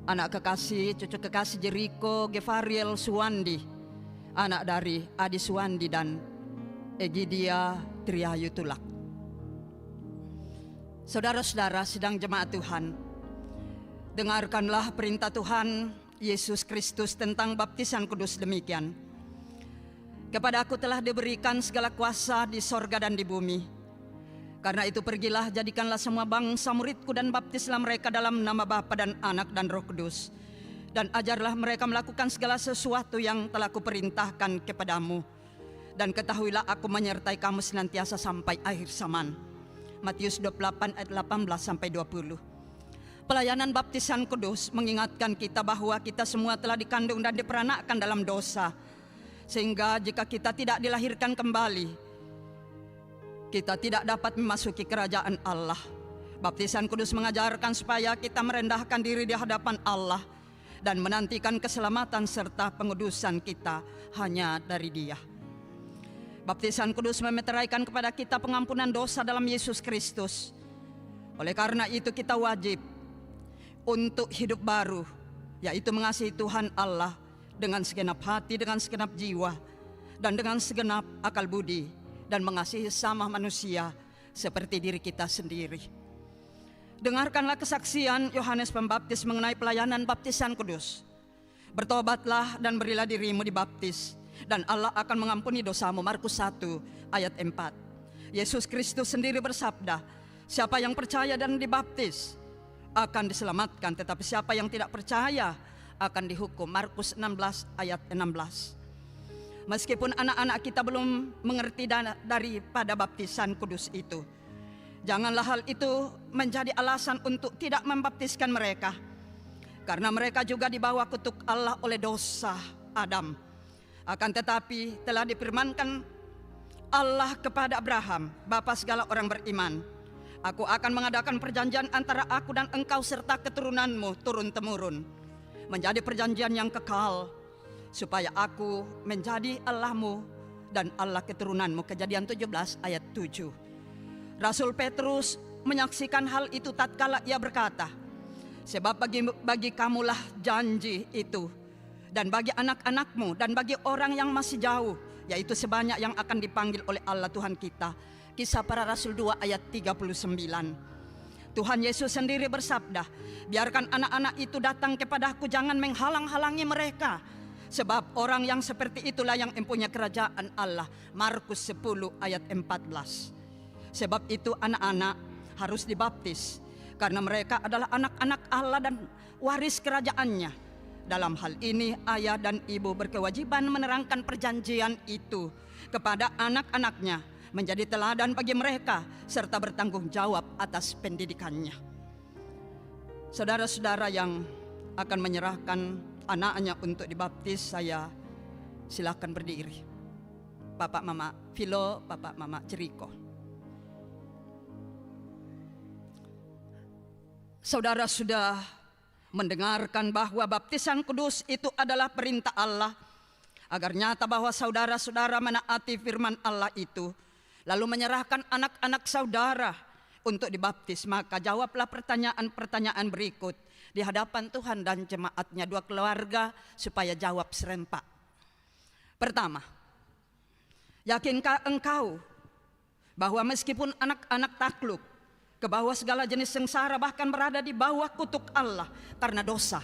Anak kekasih cucu kekasih Jeriko Gevariel Suwandi, anak dari Adi Suwandi dan Egidia Triayu Tulak. Saudara-saudara sidang jemaat Tuhan, dengarkanlah perintah Tuhan Yesus Kristus tentang baptisan kudus demikian. Kepada aku telah diberikan segala kuasa di sorga dan di bumi. Karena itu pergilah, jadikanlah semua bangsa muridku dan baptislah mereka dalam nama Bapa dan Anak dan Roh Kudus. Dan ajarlah mereka melakukan segala sesuatu yang telah kuperintahkan kepadamu. Dan ketahuilah aku menyertai kamu senantiasa sampai akhir zaman. Matius 28 ayat 18 sampai 20. Pelayanan baptisan kudus mengingatkan kita bahwa kita semua telah dikandung dan diperanakkan dalam dosa. Sehingga jika kita tidak dilahirkan kembali, kita tidak dapat memasuki kerajaan Allah. Baptisan kudus mengajarkan supaya kita merendahkan diri di hadapan Allah dan menantikan keselamatan serta pengudusan kita hanya dari Dia. Baptisan kudus memeteraikan kepada kita pengampunan dosa dalam Yesus Kristus. Oleh karena itu kita wajib untuk hidup baru, yaitu mengasihi Tuhan Allah dengan segenap hati, dengan segenap jiwa, dan dengan segenap akal budi, dan mengasihi sama manusia seperti diri kita sendiri. Dengarkanlah kesaksian Yohanes Pembaptis mengenai pelayanan baptisan kudus. Bertobatlah dan berilah dirimu dibaptis, dan Allah akan mengampuni dosamu. Markus 1 ayat 4. Yesus Kristus sendiri bersabda, siapa yang percaya dan dibaptis akan diselamatkan, tetapi siapa yang tidak percaya akan dihukum. Markus 16 ayat 16. Meskipun anak-anak kita belum mengerti daripada baptisan kudus itu, janganlah hal itu menjadi alasan untuk tidak membaptiskan mereka, karena mereka juga dibawa kutuk Allah oleh dosa Adam. Akan tetapi telah difirmankan Allah kepada Abraham, bapa segala orang beriman, aku akan mengadakan perjanjian antara aku dan engkau serta keturunanmu turun-temurun, menjadi perjanjian yang kekal, supaya aku menjadi Allahmu dan Allah keturunanmu. Kejadian 17 ayat 7. Rasul Petrus menyaksikan hal itu tatkala ia berkata, sebab bagi kamulah janji itu, dan bagi anak-anakmu, dan bagi orang yang masih jauh, yaitu sebanyak yang akan dipanggil oleh Allah Tuhan kita. Kisah Para Rasul 2 ayat 39. Tuhan Yesus sendiri bersabda, biarkan anak-anak itu datang kepadaku, jangan menghalang-halangi mereka, sebab orang yang seperti itulah yang mempunyai kerajaan Allah. Markus 10 ayat 14. Sebab itu anak-anak harus dibaptis, karena mereka adalah anak-anak Allah dan waris kerajaannya. Dalam hal ini ayah dan ibu berkewajiban menerangkan perjanjian itu kepada anak-anaknya, menjadi teladan bagi mereka, serta bertanggung jawab atas pendidikannya. Saudara-saudara yang akan menyerahkan anaknya untuk dibaptis, saya silakan berdiri. Bapak Mama Philo, Bapak Mama Jeriko. Saudara sudah mendengarkan bahwa baptisan kudus itu adalah perintah Allah, agar nyata bahwa saudara-saudara menaati firman Allah itu, lalu menyerahkan anak-anak saudara untuk dibaptis. Maka jawablah pertanyaan-pertanyaan berikut di hadapan Tuhan dan jemaatnya, dua keluarga, supaya jawab serempak. Pertama, yakinkah engkau bahwa meskipun anak-anak takluk ke bawah segala jenis sengsara, bahkan berada di bawah kutuk Allah karena dosa,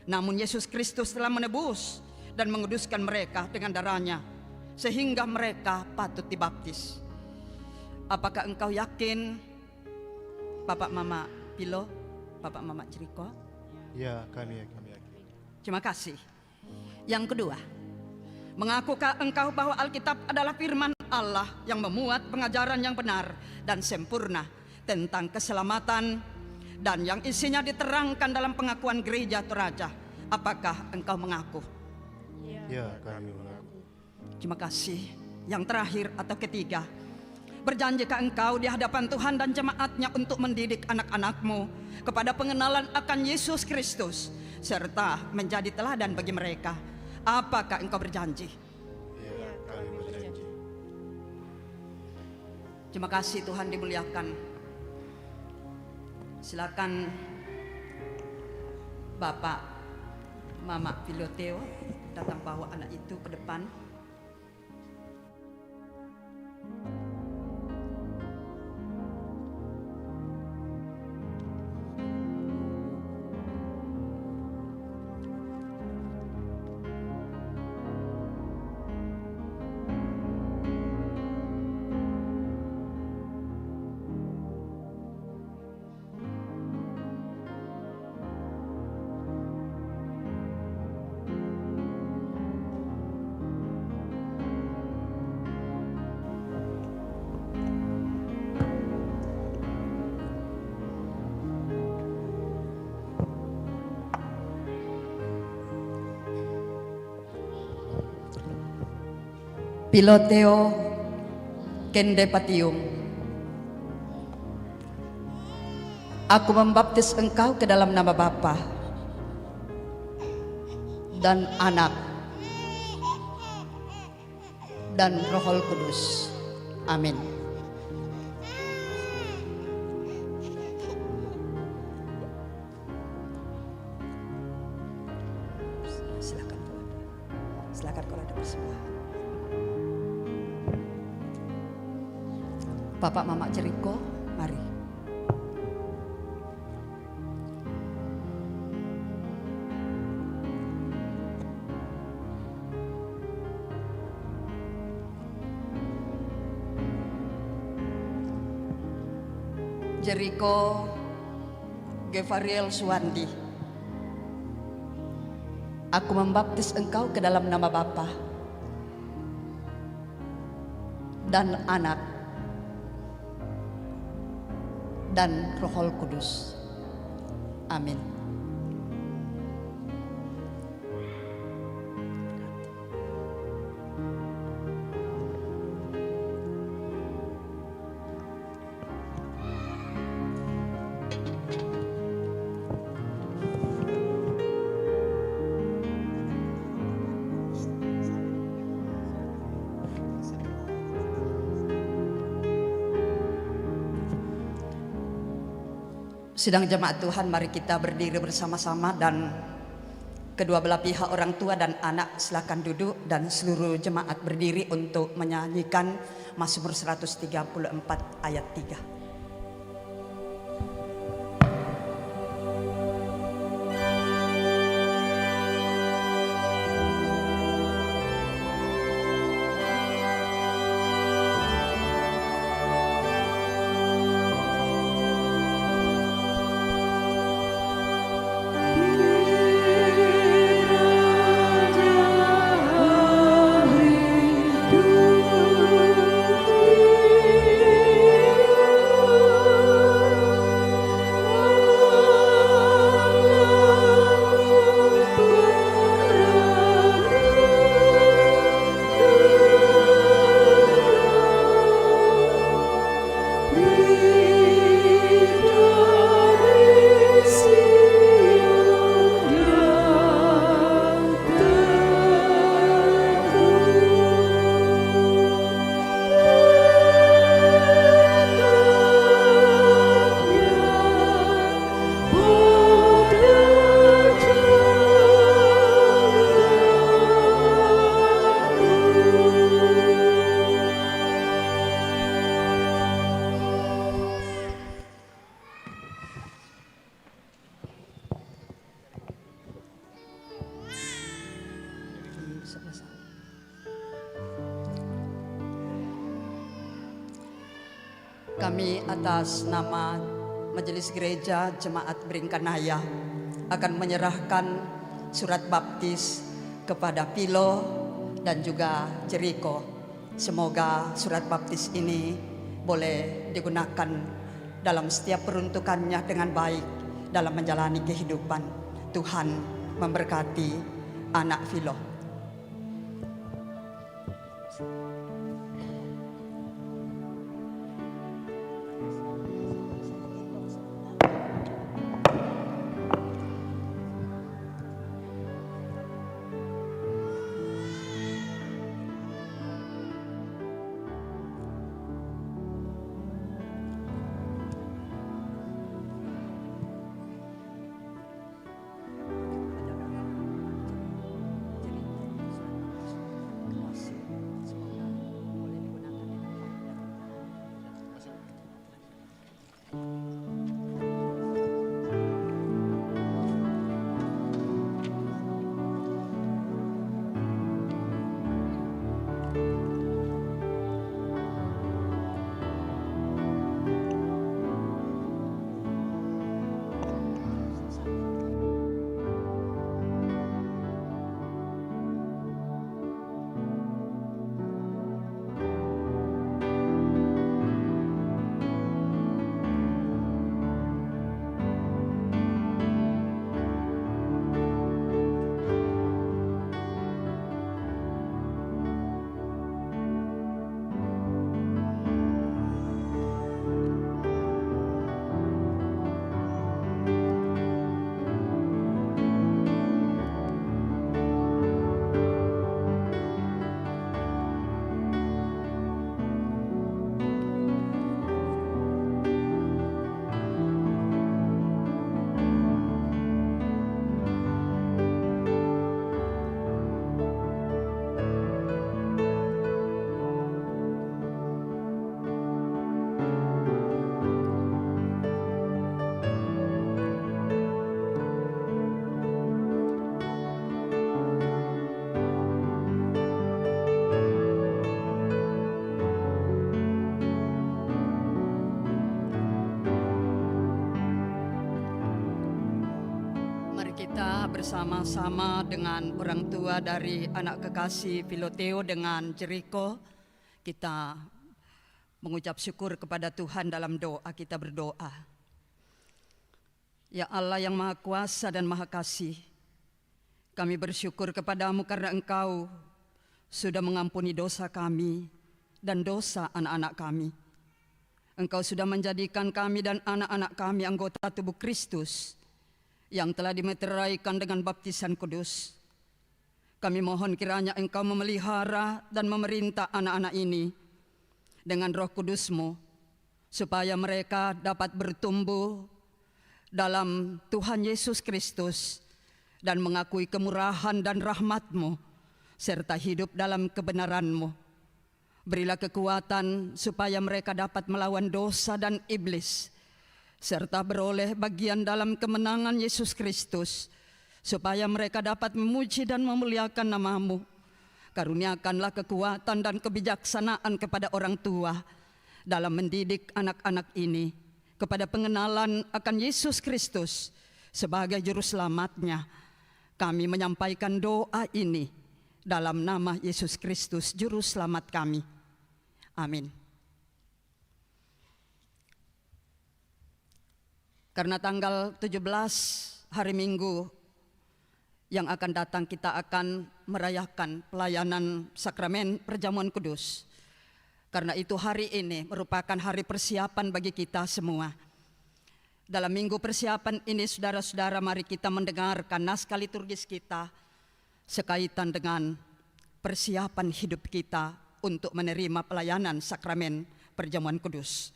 namun Yesus Kristus telah menebus dan menguduskan mereka dengan darahnya, sehingga mereka patut dibaptis? Apakah engkau yakin, Bapak Mama Philo, Bapak Mama Jeriko? Ya, kami yakin. Terima kasih. Yang kedua, mengakukah engkau bahwa Alkitab adalah firman Allah yang memuat pengajaran yang benar dan sempurna tentang keselamatan, dan yang isinya diterangkan dalam pengakuan gereja Toraja? Apakah engkau mengaku? Ya, kami mengaku. Terima kasih. Yang terakhir atau ketiga, berjanjikah engkau di hadapan Tuhan dan jemaatnya untuk mendidik anak-anakmu kepada pengenalan akan Yesus Kristus, serta menjadi teladan bagi mereka? Apakah engkau berjanji? Ya, kami berjanji. Terima kasih, Tuhan dimuliakan. Silakan Bapak Mama Filoteo datang bawa anak itu ke depan. Piloteo Kende Patium. Aku membaptis engkau ke dalam nama Bapa dan Anak dan Roh Kudus. Amin. Silakan Tuhan. Silakan kalau ada persembahan. Bapak Mama Jeriko, mari. Jeriko Gevariel Suwandi. Aku membaptis engkau ke dalam nama Bapa dan Anak dan Roh Kudus. Amin. Sidang jemaat Tuhan, mari kita berdiri bersama-sama dan kedua belah pihak orang tua dan anak silakan duduk dan seluruh jemaat berdiri untuk menyanyikan Mazmur 134 ayat 3. Kami atas nama Majelis Gereja Jemaat Beringkanaya akan menyerahkan surat baptis kepada Pilo dan juga Jeriko. Semoga surat baptis ini boleh digunakan dalam setiap peruntukannya dengan baik dalam menjalani kehidupan. Tuhan memberkati anak Pilo. Kita bersama-sama dengan orang tua dari anak kekasih Filoteo dengan Jericho, kita mengucap syukur kepada Tuhan dalam doa. Kita berdoa. Ya Allah yang Maha Kuasa dan Maha Kasih, kami bersyukur kepadamu karena Engkau sudah mengampuni dosa kami dan dosa anak-anak kami. Engkau sudah menjadikan kami dan anak-anak kami anggota tubuh Kristus yang telah dimeteraikan dengan baptisan kudus. Kami mohon kiranya Engkau memelihara dan memerintah anak-anak ini dengan Roh Kudus-Mu, supaya mereka dapat bertumbuh dalam Tuhan Yesus Kristus dan mengakui kemurahan dan rahmat-Mu, serta hidup dalam kebenaran-Mu. Berilah kekuatan supaya mereka dapat melawan dosa dan iblis, serta beroleh bagian dalam kemenangan Yesus Kristus, supaya mereka dapat memuji dan memuliakan nama-Mu. Karuniakanlah kekuatan dan kebijaksanaan kepada orang tua dalam mendidik anak-anak ini kepada pengenalan akan Yesus Kristus sebagai Juru Selamatnya. Kami menyampaikan doa ini dalam nama Yesus Kristus, Juru Selamat kami. Amin. Karena tanggal 17 hari Minggu yang akan datang kita akan merayakan pelayanan sakramen perjamuan kudus. Karena itu hari ini merupakan hari persiapan bagi kita semua. Dalam minggu persiapan ini saudara-saudara, mari kita mendengarkan naskah liturgis kita sekaitan dengan persiapan hidup kita untuk menerima pelayanan sakramen perjamuan kudus.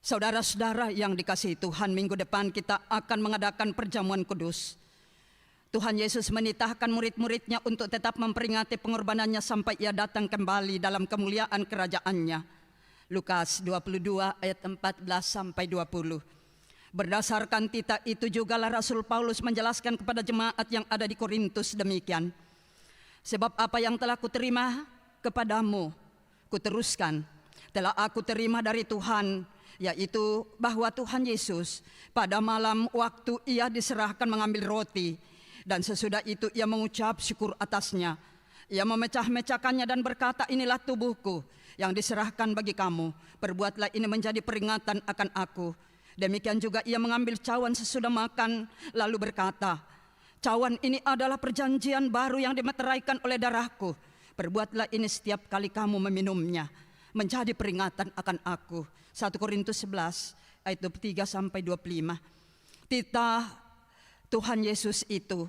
Saudara-saudara yang dikasihi Tuhan, minggu depan kita akan mengadakan perjamuan kudus. Tuhan Yesus menitahkan murid-muridnya untuk tetap memperingati pengorbanannya sampai ia datang kembali dalam kemuliaan kerajaannya. Lukas 22 ayat 14 sampai 20. Berdasarkan titah itu jugalah Rasul Paulus menjelaskan kepada jemaat yang ada di Korintus demikian. Sebab apa yang telah kuterima kepadamu, kuteruskan. Telah aku terima dari Tuhan, yaitu bahwa Tuhan Yesus pada malam waktu ia diserahkan mengambil roti, dan sesudah itu ia mengucap syukur atasnya. Ia memecah-mecahkannya dan berkata, inilah tubuhku yang diserahkan bagi kamu. Perbuatlah ini menjadi peringatan akan aku. Demikian juga ia mengambil cawan sesudah makan, lalu berkata, cawan ini adalah perjanjian baru yang dimeteraikan oleh darahku. Perbuatlah ini setiap kali kamu meminumnya, menjadi peringatan akan aku. 1 Korintus 11 ayat 23 sampai 25. Titah Tuhan Yesus itu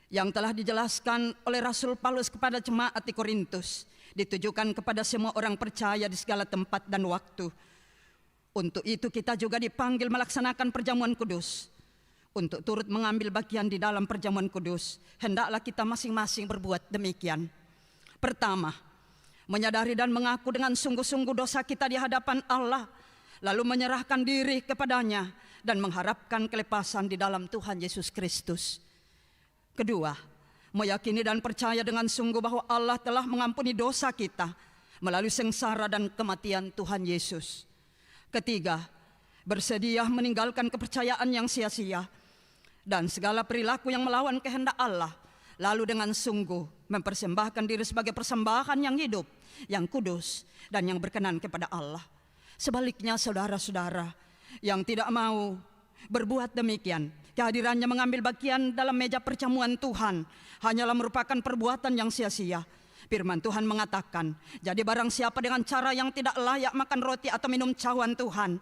yang telah dijelaskan oleh Rasul Paulus kepada jemaat di Korintus ditujukan kepada semua orang percaya di segala tempat dan waktu. Untuk itu kita juga dipanggil melaksanakan perjamuan kudus. Untuk turut mengambil bagian di dalam perjamuan kudus, hendaklah kita masing-masing berbuat demikian. Pertama, menyadari dan mengaku dengan sungguh-sungguh dosa kita di hadapan Allah, lalu menyerahkan diri kepadanya dan mengharapkan kelepasan di dalam Tuhan Yesus Kristus. Kedua, meyakini dan percaya dengan sungguh bahwa Allah telah mengampuni dosa kita melalui sengsara dan kematian Tuhan Yesus. Ketiga, bersedia meninggalkan kepercayaan yang sia-sia dan segala perilaku yang melawan kehendak Allah, lalu dengan sungguh mempersembahkan diri sebagai persembahan yang hidup, yang kudus, dan yang berkenan kepada Allah. Sebaliknya saudara-saudara yang tidak mau berbuat demikian, kehadirannya mengambil bagian dalam meja perjamuan Tuhan hanyalah merupakan perbuatan yang sia-sia. Firman Tuhan mengatakan, jadi barang siapa dengan cara yang tidak layak makan roti atau minum cawan Tuhan,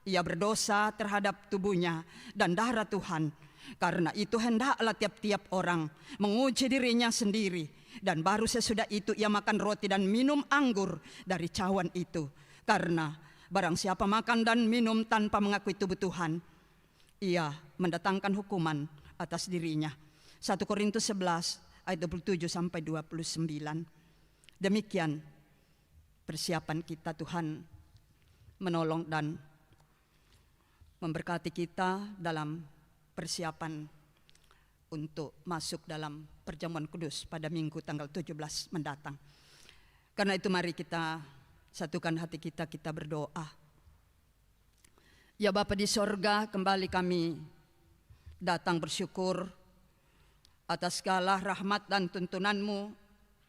ia berdosa terhadap tubuhnya dan darah Tuhan. Karena itu hendaklah tiap-tiap orang menguji dirinya sendiri, dan baru sesudah itu ia makan roti dan minum anggur dari cawan itu. Karena barang siapa makan dan minum tanpa mengakui tubuh Tuhan, ia mendatangkan hukuman atas dirinya. 1 Korintus 11 ayat 27 sampai 29. Demikian persiapan kita. Tuhan menolong dan memberkati kita dalam persiapan untuk masuk dalam perjamuan kudus pada minggu tanggal 17 mendatang. Karena itu mari kita satukan hati kita, kita berdoa. Ya Bapa di sorga, kembali kami datang bersyukur atas segala rahmat dan tuntunan-Mu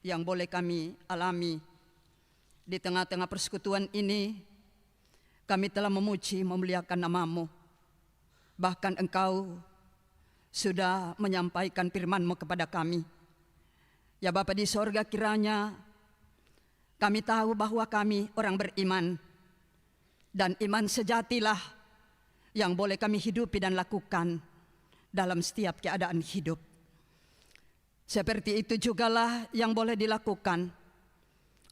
yang boleh kami alami. Di tengah-tengah persekutuan ini, kami telah memuji memuliakan nama-Mu. Bahkan Engkau sudah menyampaikan firman-Mu kepada kami. Ya Bapa di sorga, kiranya kami tahu bahwa kami orang beriman, dan iman sejatilah yang boleh kami hidupi dan lakukan dalam setiap keadaan hidup. Seperti itu jugalah yang boleh dilakukan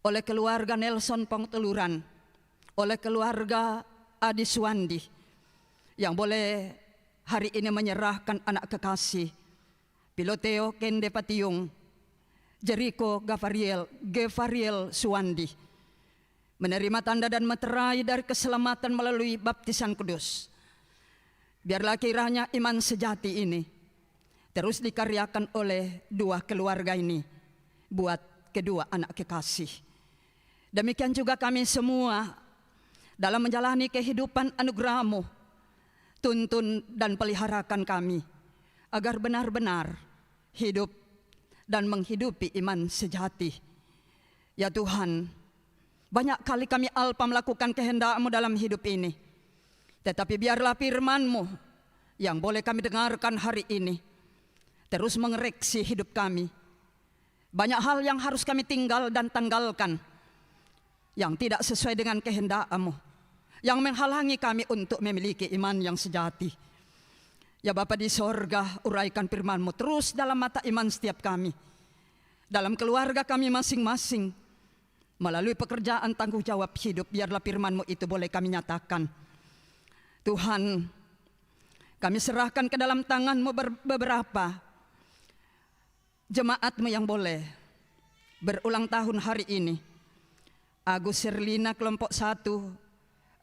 oleh keluarga Nelson Pongteluran, oleh keluarga Adi Suwandi, yang boleh hari ini menyerahkan anak kekasih Piloteo Kende Patiung, Jericho Gevariel Suwandi, menerima tanda dan meterai dari keselamatan melalui baptisan kudus. Biarlah kiranya iman sejati ini terus dikaryakan oleh dua keluarga ini buat kedua anak kekasih. Demikian juga kami semua dalam menjalani kehidupan anugerah-Mu, tuntun dan peliharakan kami agar benar-benar hidup dan menghidupi iman sejati. Ya Tuhan, banyak kali kami alpa melakukan kehendak-Mu dalam hidup ini, tetapi biarlah firman-Mu yang boleh kami dengarkan hari ini terus mengereksi hidup kami. Banyak hal yang harus kami tinggal dan tanggalkan yang tidak sesuai dengan kehendak-Mu, yang menghalangi kami untuk memiliki iman yang sejati. Ya Bapa di sorga, uraikan firman-Mu terus dalam mata iman setiap kami, dalam keluarga kami masing-masing, melalui pekerjaan tanggung jawab hidup. Biarlah firman-Mu itu boleh kami nyatakan. Tuhan, kami serahkan ke dalam tangan-Mu beberapa jemaat-Mu yang boleh berulang tahun hari ini. Agus Serlina kelompok 1,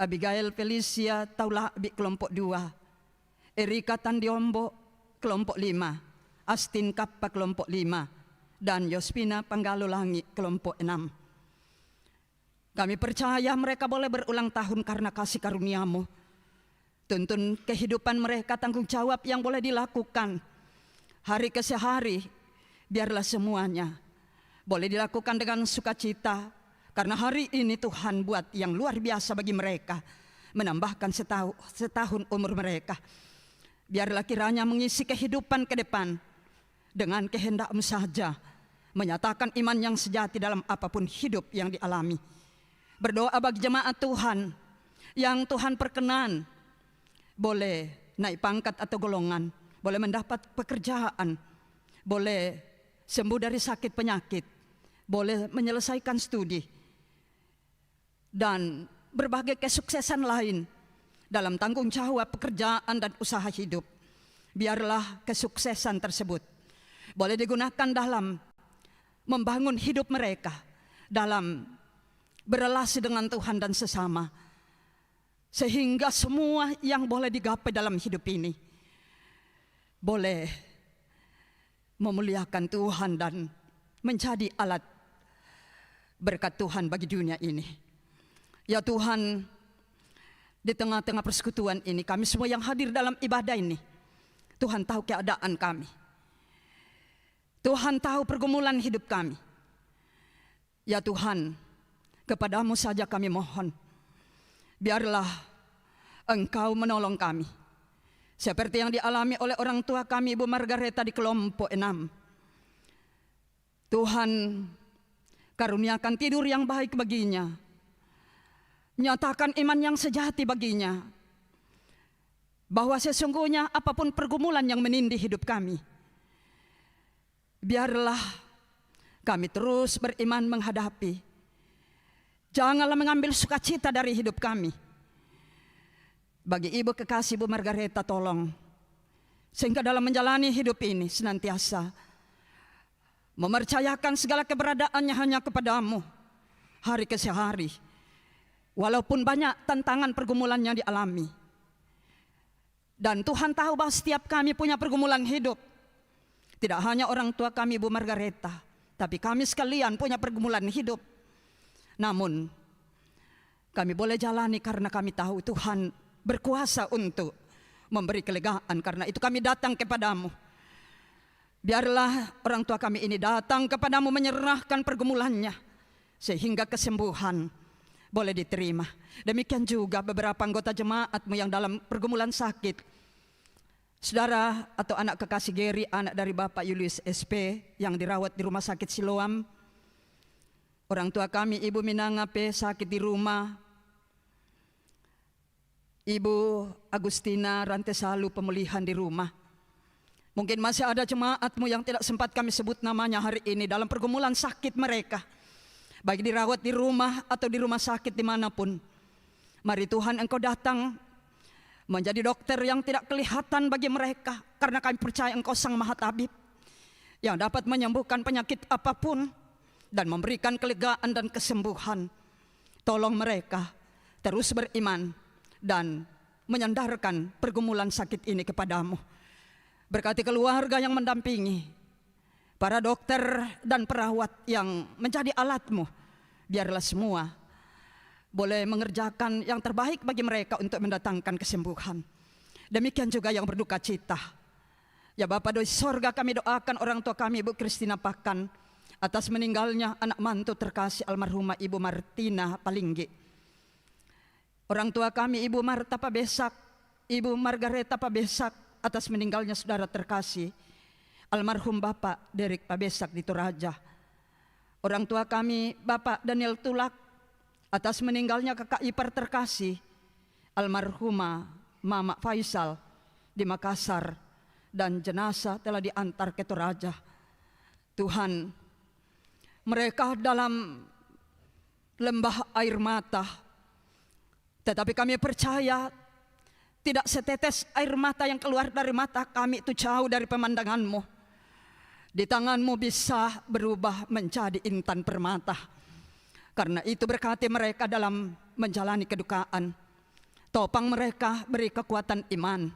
Abigail Felicia Taulabi kelompok 2, Erika Tandiombo kelompok 5, Astin Kappa kelompok 5, dan Yospina Panggalolangi kelompok 6. Kami percaya mereka boleh berulang tahun karena kasih karunia-Mu. Tuntun kehidupan mereka, tanggung jawab yang boleh dilakukan hari ke hari. Biarlah semuanya boleh dilakukan dengan sukacita, karena hari ini Tuhan buat yang luar biasa bagi mereka, menambahkan setahun umur mereka. Biarlah kiranya mengisi kehidupan ke depan dengan kehendak-Mu saja, menyatakan iman yang sejati dalam apapun hidup yang dialami. Berdoa bagi jemaat Tuhan yang Tuhan perkenan boleh naik pangkat atau golongan, boleh mendapat pekerjaan, boleh sembuh dari sakit penyakit, boleh menyelesaikan studi, dan berbagai kesuksesan lain dalam tanggung jawab pekerjaan dan usaha hidup. Biarlah kesuksesan tersebut boleh digunakan dalam membangun hidup mereka, dalam berelasi dengan Tuhan dan sesama, sehingga semua yang boleh digapai dalam hidup ini boleh memuliakan Tuhan dan menjadi alat berkat Tuhan bagi dunia ini. Ya Tuhan, di tengah-tengah persekutuan ini, kami semua yang hadir dalam ibadah ini, Tuhan tahu keadaan kami, Tuhan tahu pergumulan hidup kami. Ya Tuhan, kepada-Mu saja kami mohon, biarlah Engkau menolong kami, seperti yang dialami oleh orang tua kami Ibu Margareta di kelompok 6. Tuhan, karuniakan tidur yang baik baginya, nyatakan iman yang sejati baginya, bahwa sesungguhnya apapun pergumulan yang menindih hidup kami, biarlah kami terus beriman menghadapi. Janganlah mengambil sukacita dari hidup kami. Bagi Ibu kekasih Ibu Margareta, tolong, sehingga dalam menjalani hidup ini senantiasa mempercayakan segala keberadaannya hanya kepada-Mu hari ke hari. Walaupun banyak tantangan pergumulan yang dialami. Dan Tuhan tahu bahwa setiap kami punya pergumulan hidup. Tidak hanya orang tua kami Ibu Margareta, tapi kami sekalian punya pergumulan hidup. Namun kami boleh jalani karena kami tahu Tuhan berkuasa untuk memberi kelegaan. Karena itu kami datang kepada-Mu. Biarlah orang tua kami ini datang kepadamu menyerahkan pergumulannya, sehingga kesembuhan boleh diterima. Demikian juga beberapa anggota jemaatmu yang dalam pergumulan sakit. Saudara atau anak kekasih Geri, anak dari Bapak Julius SP yang dirawat di rumah sakit Siloam. Orang tua kami Ibu Minangape sakit di rumah. Ibu Agustina Rantesalu pemulihan di rumah. Mungkin masih ada jemaatmu yang tidak sempat kami sebut namanya hari ini dalam pergumulan sakit mereka, baik dirawat di rumah atau di rumah sakit dimanapun. Mari Tuhan Engkau datang menjadi dokter yang tidak kelihatan bagi mereka, karena kami percaya Engkau Sang Maha Tabib yang dapat menyembuhkan penyakit apapun dan memberikan kelegaan dan kesembuhan. Tolong mereka terus beriman dan menyandarkan pergumulan sakit ini kepadamu. Berkati keluarga yang mendampingi, para dokter dan perawat yang menjadi alatmu. Biarlah semua boleh mengerjakan yang terbaik bagi mereka untuk mendatangkan kesembuhan. Demikian juga yang berduka cita. Ya Bapa di sorga, kami doakan orang tua kami Ibu Kristina Pakan atas meninggalnya anak mantu terkasih almarhumah Ibu Martina Palinggi. Orang tua kami Ibu Marta Pabesak, Ibu Margareta Pabesak atas meninggalnya saudara terkasih almarhum Bapak Derek Pabesak di Toraja. Orang tua kami Bapak Daniel Tulak atas meninggalnya kakak ipar terkasih almarhumah Mama Faisal di Makassar, dan jenazah telah diantar ke Toraja. Tuhan, mereka dalam lembah air mata, tetapi kami percaya tidak setetes air mata yang keluar dari mata kami itu jauh dari pemandangan-Mu. Di tangan-Mu bisa berubah menjadi intan permata. Karena itu berkati mereka dalam menjalani kedukaan. Topang mereka, beri kekuatan iman.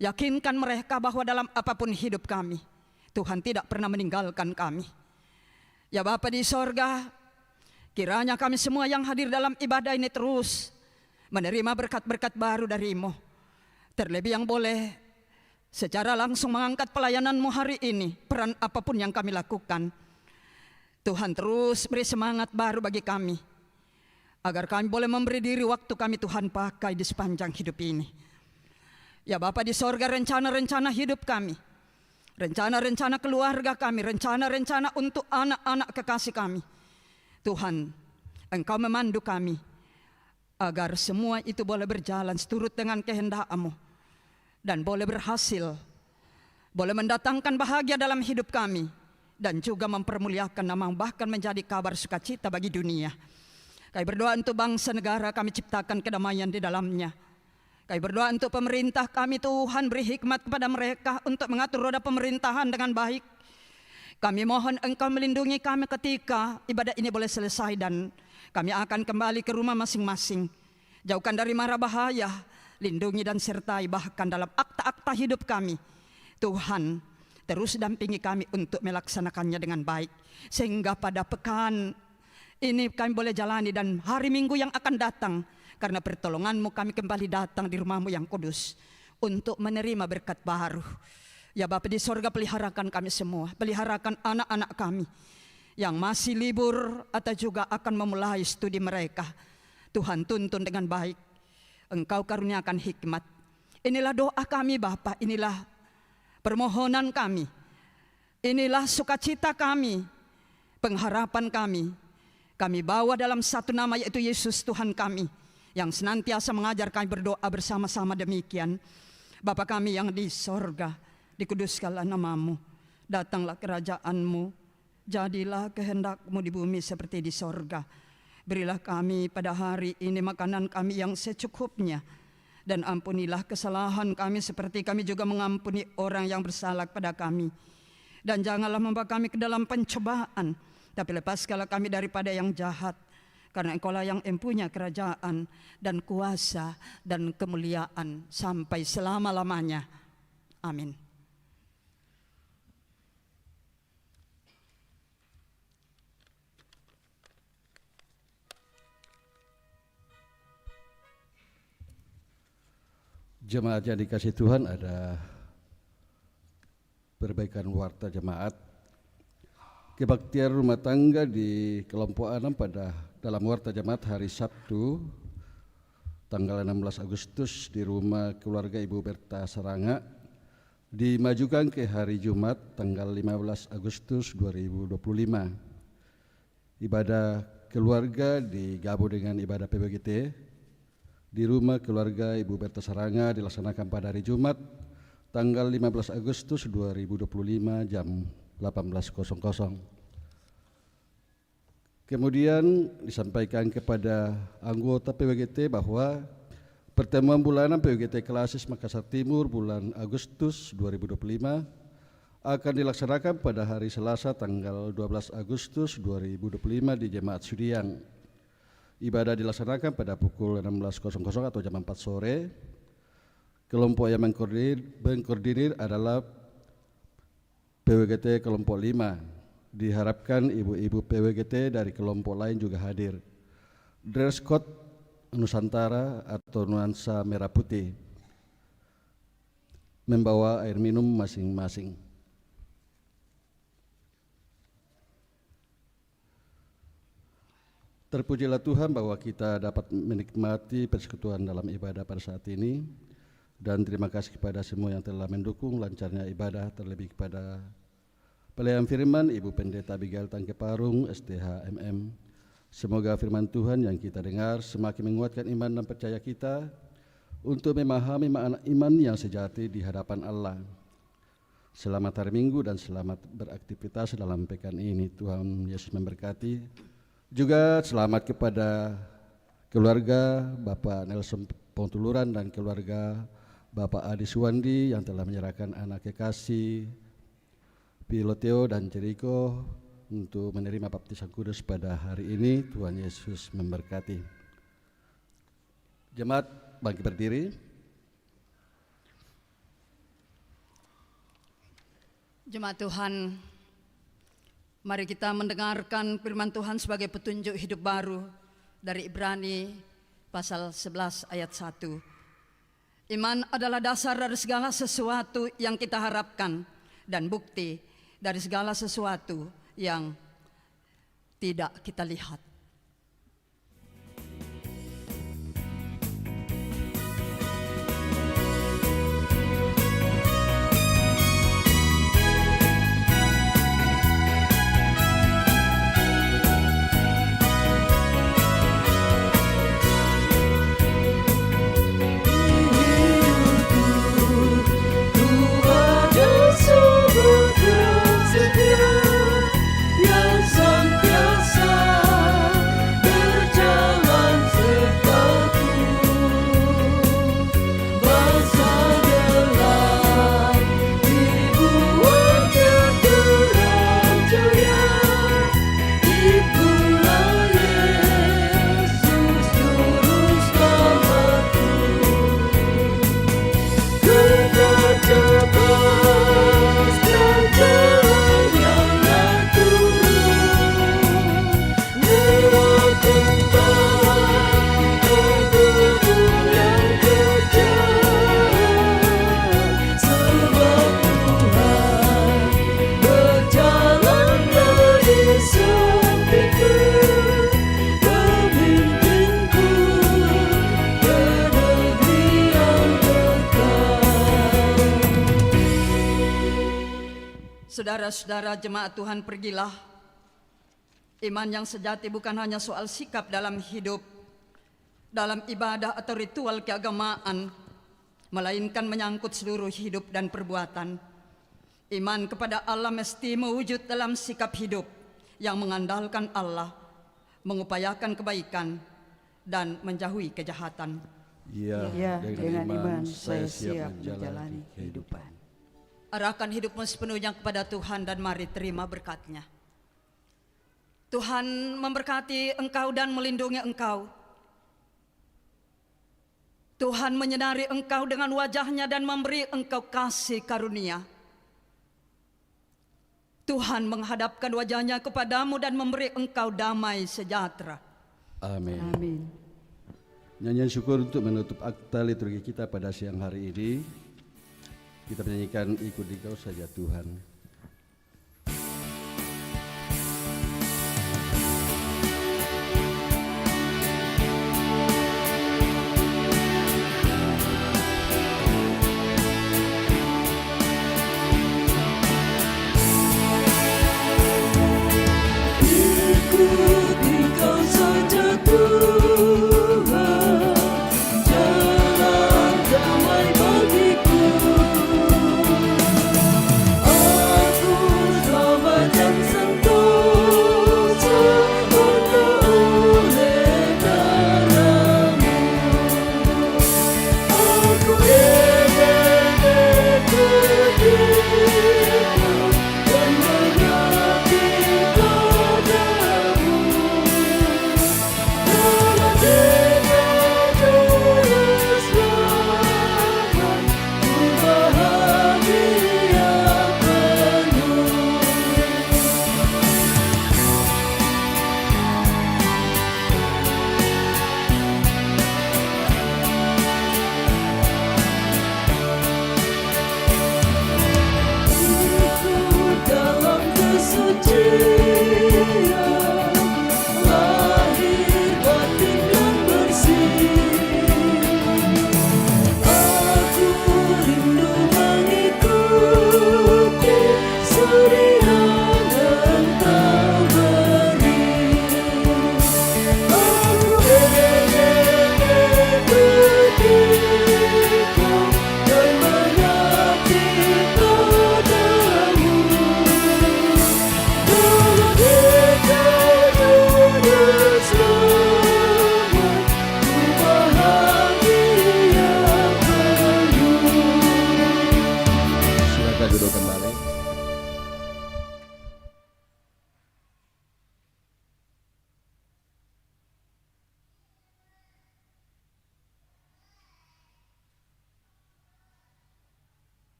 Yakinkan mereka bahwa dalam apapun hidup kami, Tuhan tidak pernah meninggalkan kami. Ya Bapa di sorga, kiranya kami semua yang hadir dalam ibadah ini terus menerima berkat-berkat baru dari-Mu. Terlebih yang boleh secara langsung mengangkat pelayanan-Mu hari ini, peran apapun yang kami lakukan. Tuhan terus beri semangat baru bagi kami, agar kami boleh memberi diri waktu kami Tuhan pakai di sepanjang hidup ini. Ya Bapa di sorga, rencana-rencana hidup kami, rencana-rencana keluarga kami, rencana-rencana untuk anak-anak kekasih kami, Tuhan Engkau memandu kami, agar semua itu boleh berjalan seturut dengan kehendak-Mu dan boleh berhasil, boleh mendatangkan bahagia dalam hidup kami, dan juga mempermuliakan nama, bahkan menjadi kabar sukacita bagi dunia. Kami berdoa untuk bangsa negara kami ciptakan kedamaian di dalamnya. Kami berdoa untuk pemerintah kami, Tuhan beri hikmat kepada mereka untuk mengatur roda pemerintahan dengan baik. Kami mohon Engkau melindungi kami ketika ibadah ini boleh selesai dan kami akan kembali ke rumah masing-masing. Jauhkan dari mara bahaya, lindungi dan sertai bahkan dalam akta-akta hidup kami. Tuhan, terus dampingi kami untuk melaksanakannya dengan baik, sehingga pada pekan ini kami boleh jalani dan hari Minggu yang akan datang, karena pertolongan-Mu kami kembali datang di rumah-Mu yang kudus untuk menerima berkat baru. Ya Bapa di sorga, peliharakan kami semua, peliharakan anak-anak kami yang masih libur atau juga akan memulai studi mereka. Tuhan tuntun dengan baik, Engkau karuniakan hikmat. Inilah doa kami Bapa, inilah permohonan kami, inilah sukacita kami, pengharapan kami. Kami bawa dalam satu nama, yaitu Yesus Tuhan kami, yang senantiasa mengajar kami berdoa bersama-sama demikian. Bapa kami yang di sorga, dikuduskanlah nama-Mu, datanglah kerajaan-Mu, jadilah kehendak-Mu di bumi seperti di sorga. Berilah kami pada hari ini makanan kami yang secukupnya, dan ampunilah kesalahan kami seperti kami juga mengampuni orang yang bersalah kepada kami. Dan janganlah membawa kami ke dalam pencobaan, tapi lepaskanlah kami daripada yang jahat, karena Engkaulah yang empunya kerajaan dan kuasa dan kemuliaan sampai selama-lamanya. Amin. Jemaat yang dikasih Tuhan, ada perbaikan warta jemaat, kebaktian rumah tangga di kelompok 6 pada dalam warta jemaat hari Sabtu tanggal 16 Agustus di rumah keluarga Ibu Berta Saranga dimajukan ke hari Jumat tanggal 15 Agustus 2025. Ibadah keluarga digabung dengan ibadah PBGT di rumah keluarga Ibu Berta Saranga dilaksanakan pada hari Jumat tanggal 15 Agustus 2025 jam 18.00. Kemudian disampaikan kepada anggota PWGT bahwa pertemuan bulanan PWGT Klasis Makassar Timur bulan Agustus 2025 akan dilaksanakan pada hari Selasa tanggal 12 Agustus 2025 di Jemaat Sudiang. Ibadah dilaksanakan pada pukul 16.00 atau jam 4 sore. Kelompok yang mengkoordinir adalah PWGT kelompok 5. Diharapkan ibu-ibu PWGT dari kelompok lain juga hadir. Dress code Nusantara atau nuansa merah putih. Membawa air minum masing-masing. Terpujilah Tuhan bahwa kita dapat menikmati persekutuan dalam ibadah pada saat ini. Dan terima kasih kepada semua yang telah mendukung lancarnya ibadah, terlebih kepada pelayan firman Ibu Pendeta Abigail Tangke Parung, STH MM. Semoga firman Tuhan yang kita dengar semakin menguatkan iman dan percaya kita untuk memahami makna iman yang sejati di hadapan Allah. Selamat hari Minggu dan selamat beraktivitas dalam pekan ini. Tuhan Yesus memberkati. Juga selamat kepada keluarga Bapak Nelson Pontuluran dan keluarga Bapak Adi Suwandi yang telah menyerahkan anak kekasih Piloteo dan Jeriko untuk menerima baptisan kudus pada hari ini. Tuhan Yesus memberkati. Jemaat bangkit berdiri. Jemaat Tuhan, mari kita mendengarkan firman Tuhan sebagai petunjuk hidup baru dari Ibrani pasal 11 ayat 1. Iman adalah dasar dari segala sesuatu yang kita harapkan dan bukti dari segala sesuatu yang tidak kita lihat. Saudara-saudara jemaat Tuhan, pergilah. Iman yang sejati bukan hanya soal sikap dalam hidup, dalam ibadah atau ritual keagamaan, melainkan menyangkut seluruh hidup dan perbuatan. Iman kepada Allah mesti mewujud dalam sikap hidup yang mengandalkan Allah, mengupayakan kebaikan, dan menjauhi kejahatan. Ya, dengan iman saya siap menjalani kehidupan. Arahkan hidupmu sepenuhnya kepada Tuhan dan mari terima berkat-Nya. Tuhan memberkati engkau dan melindungi engkau. Tuhan menyinari engkau dengan wajah-Nya dan memberi engkau kasih karunia. Tuhan menghadapkan wajah-Nya kepadamu dan memberi engkau damai sejahtera. Amin. Amin. Nyanyian syukur untuk menutup akta liturgi kita pada siang hari ini Kita menyanyikan ikut Engkau saja Tuhan.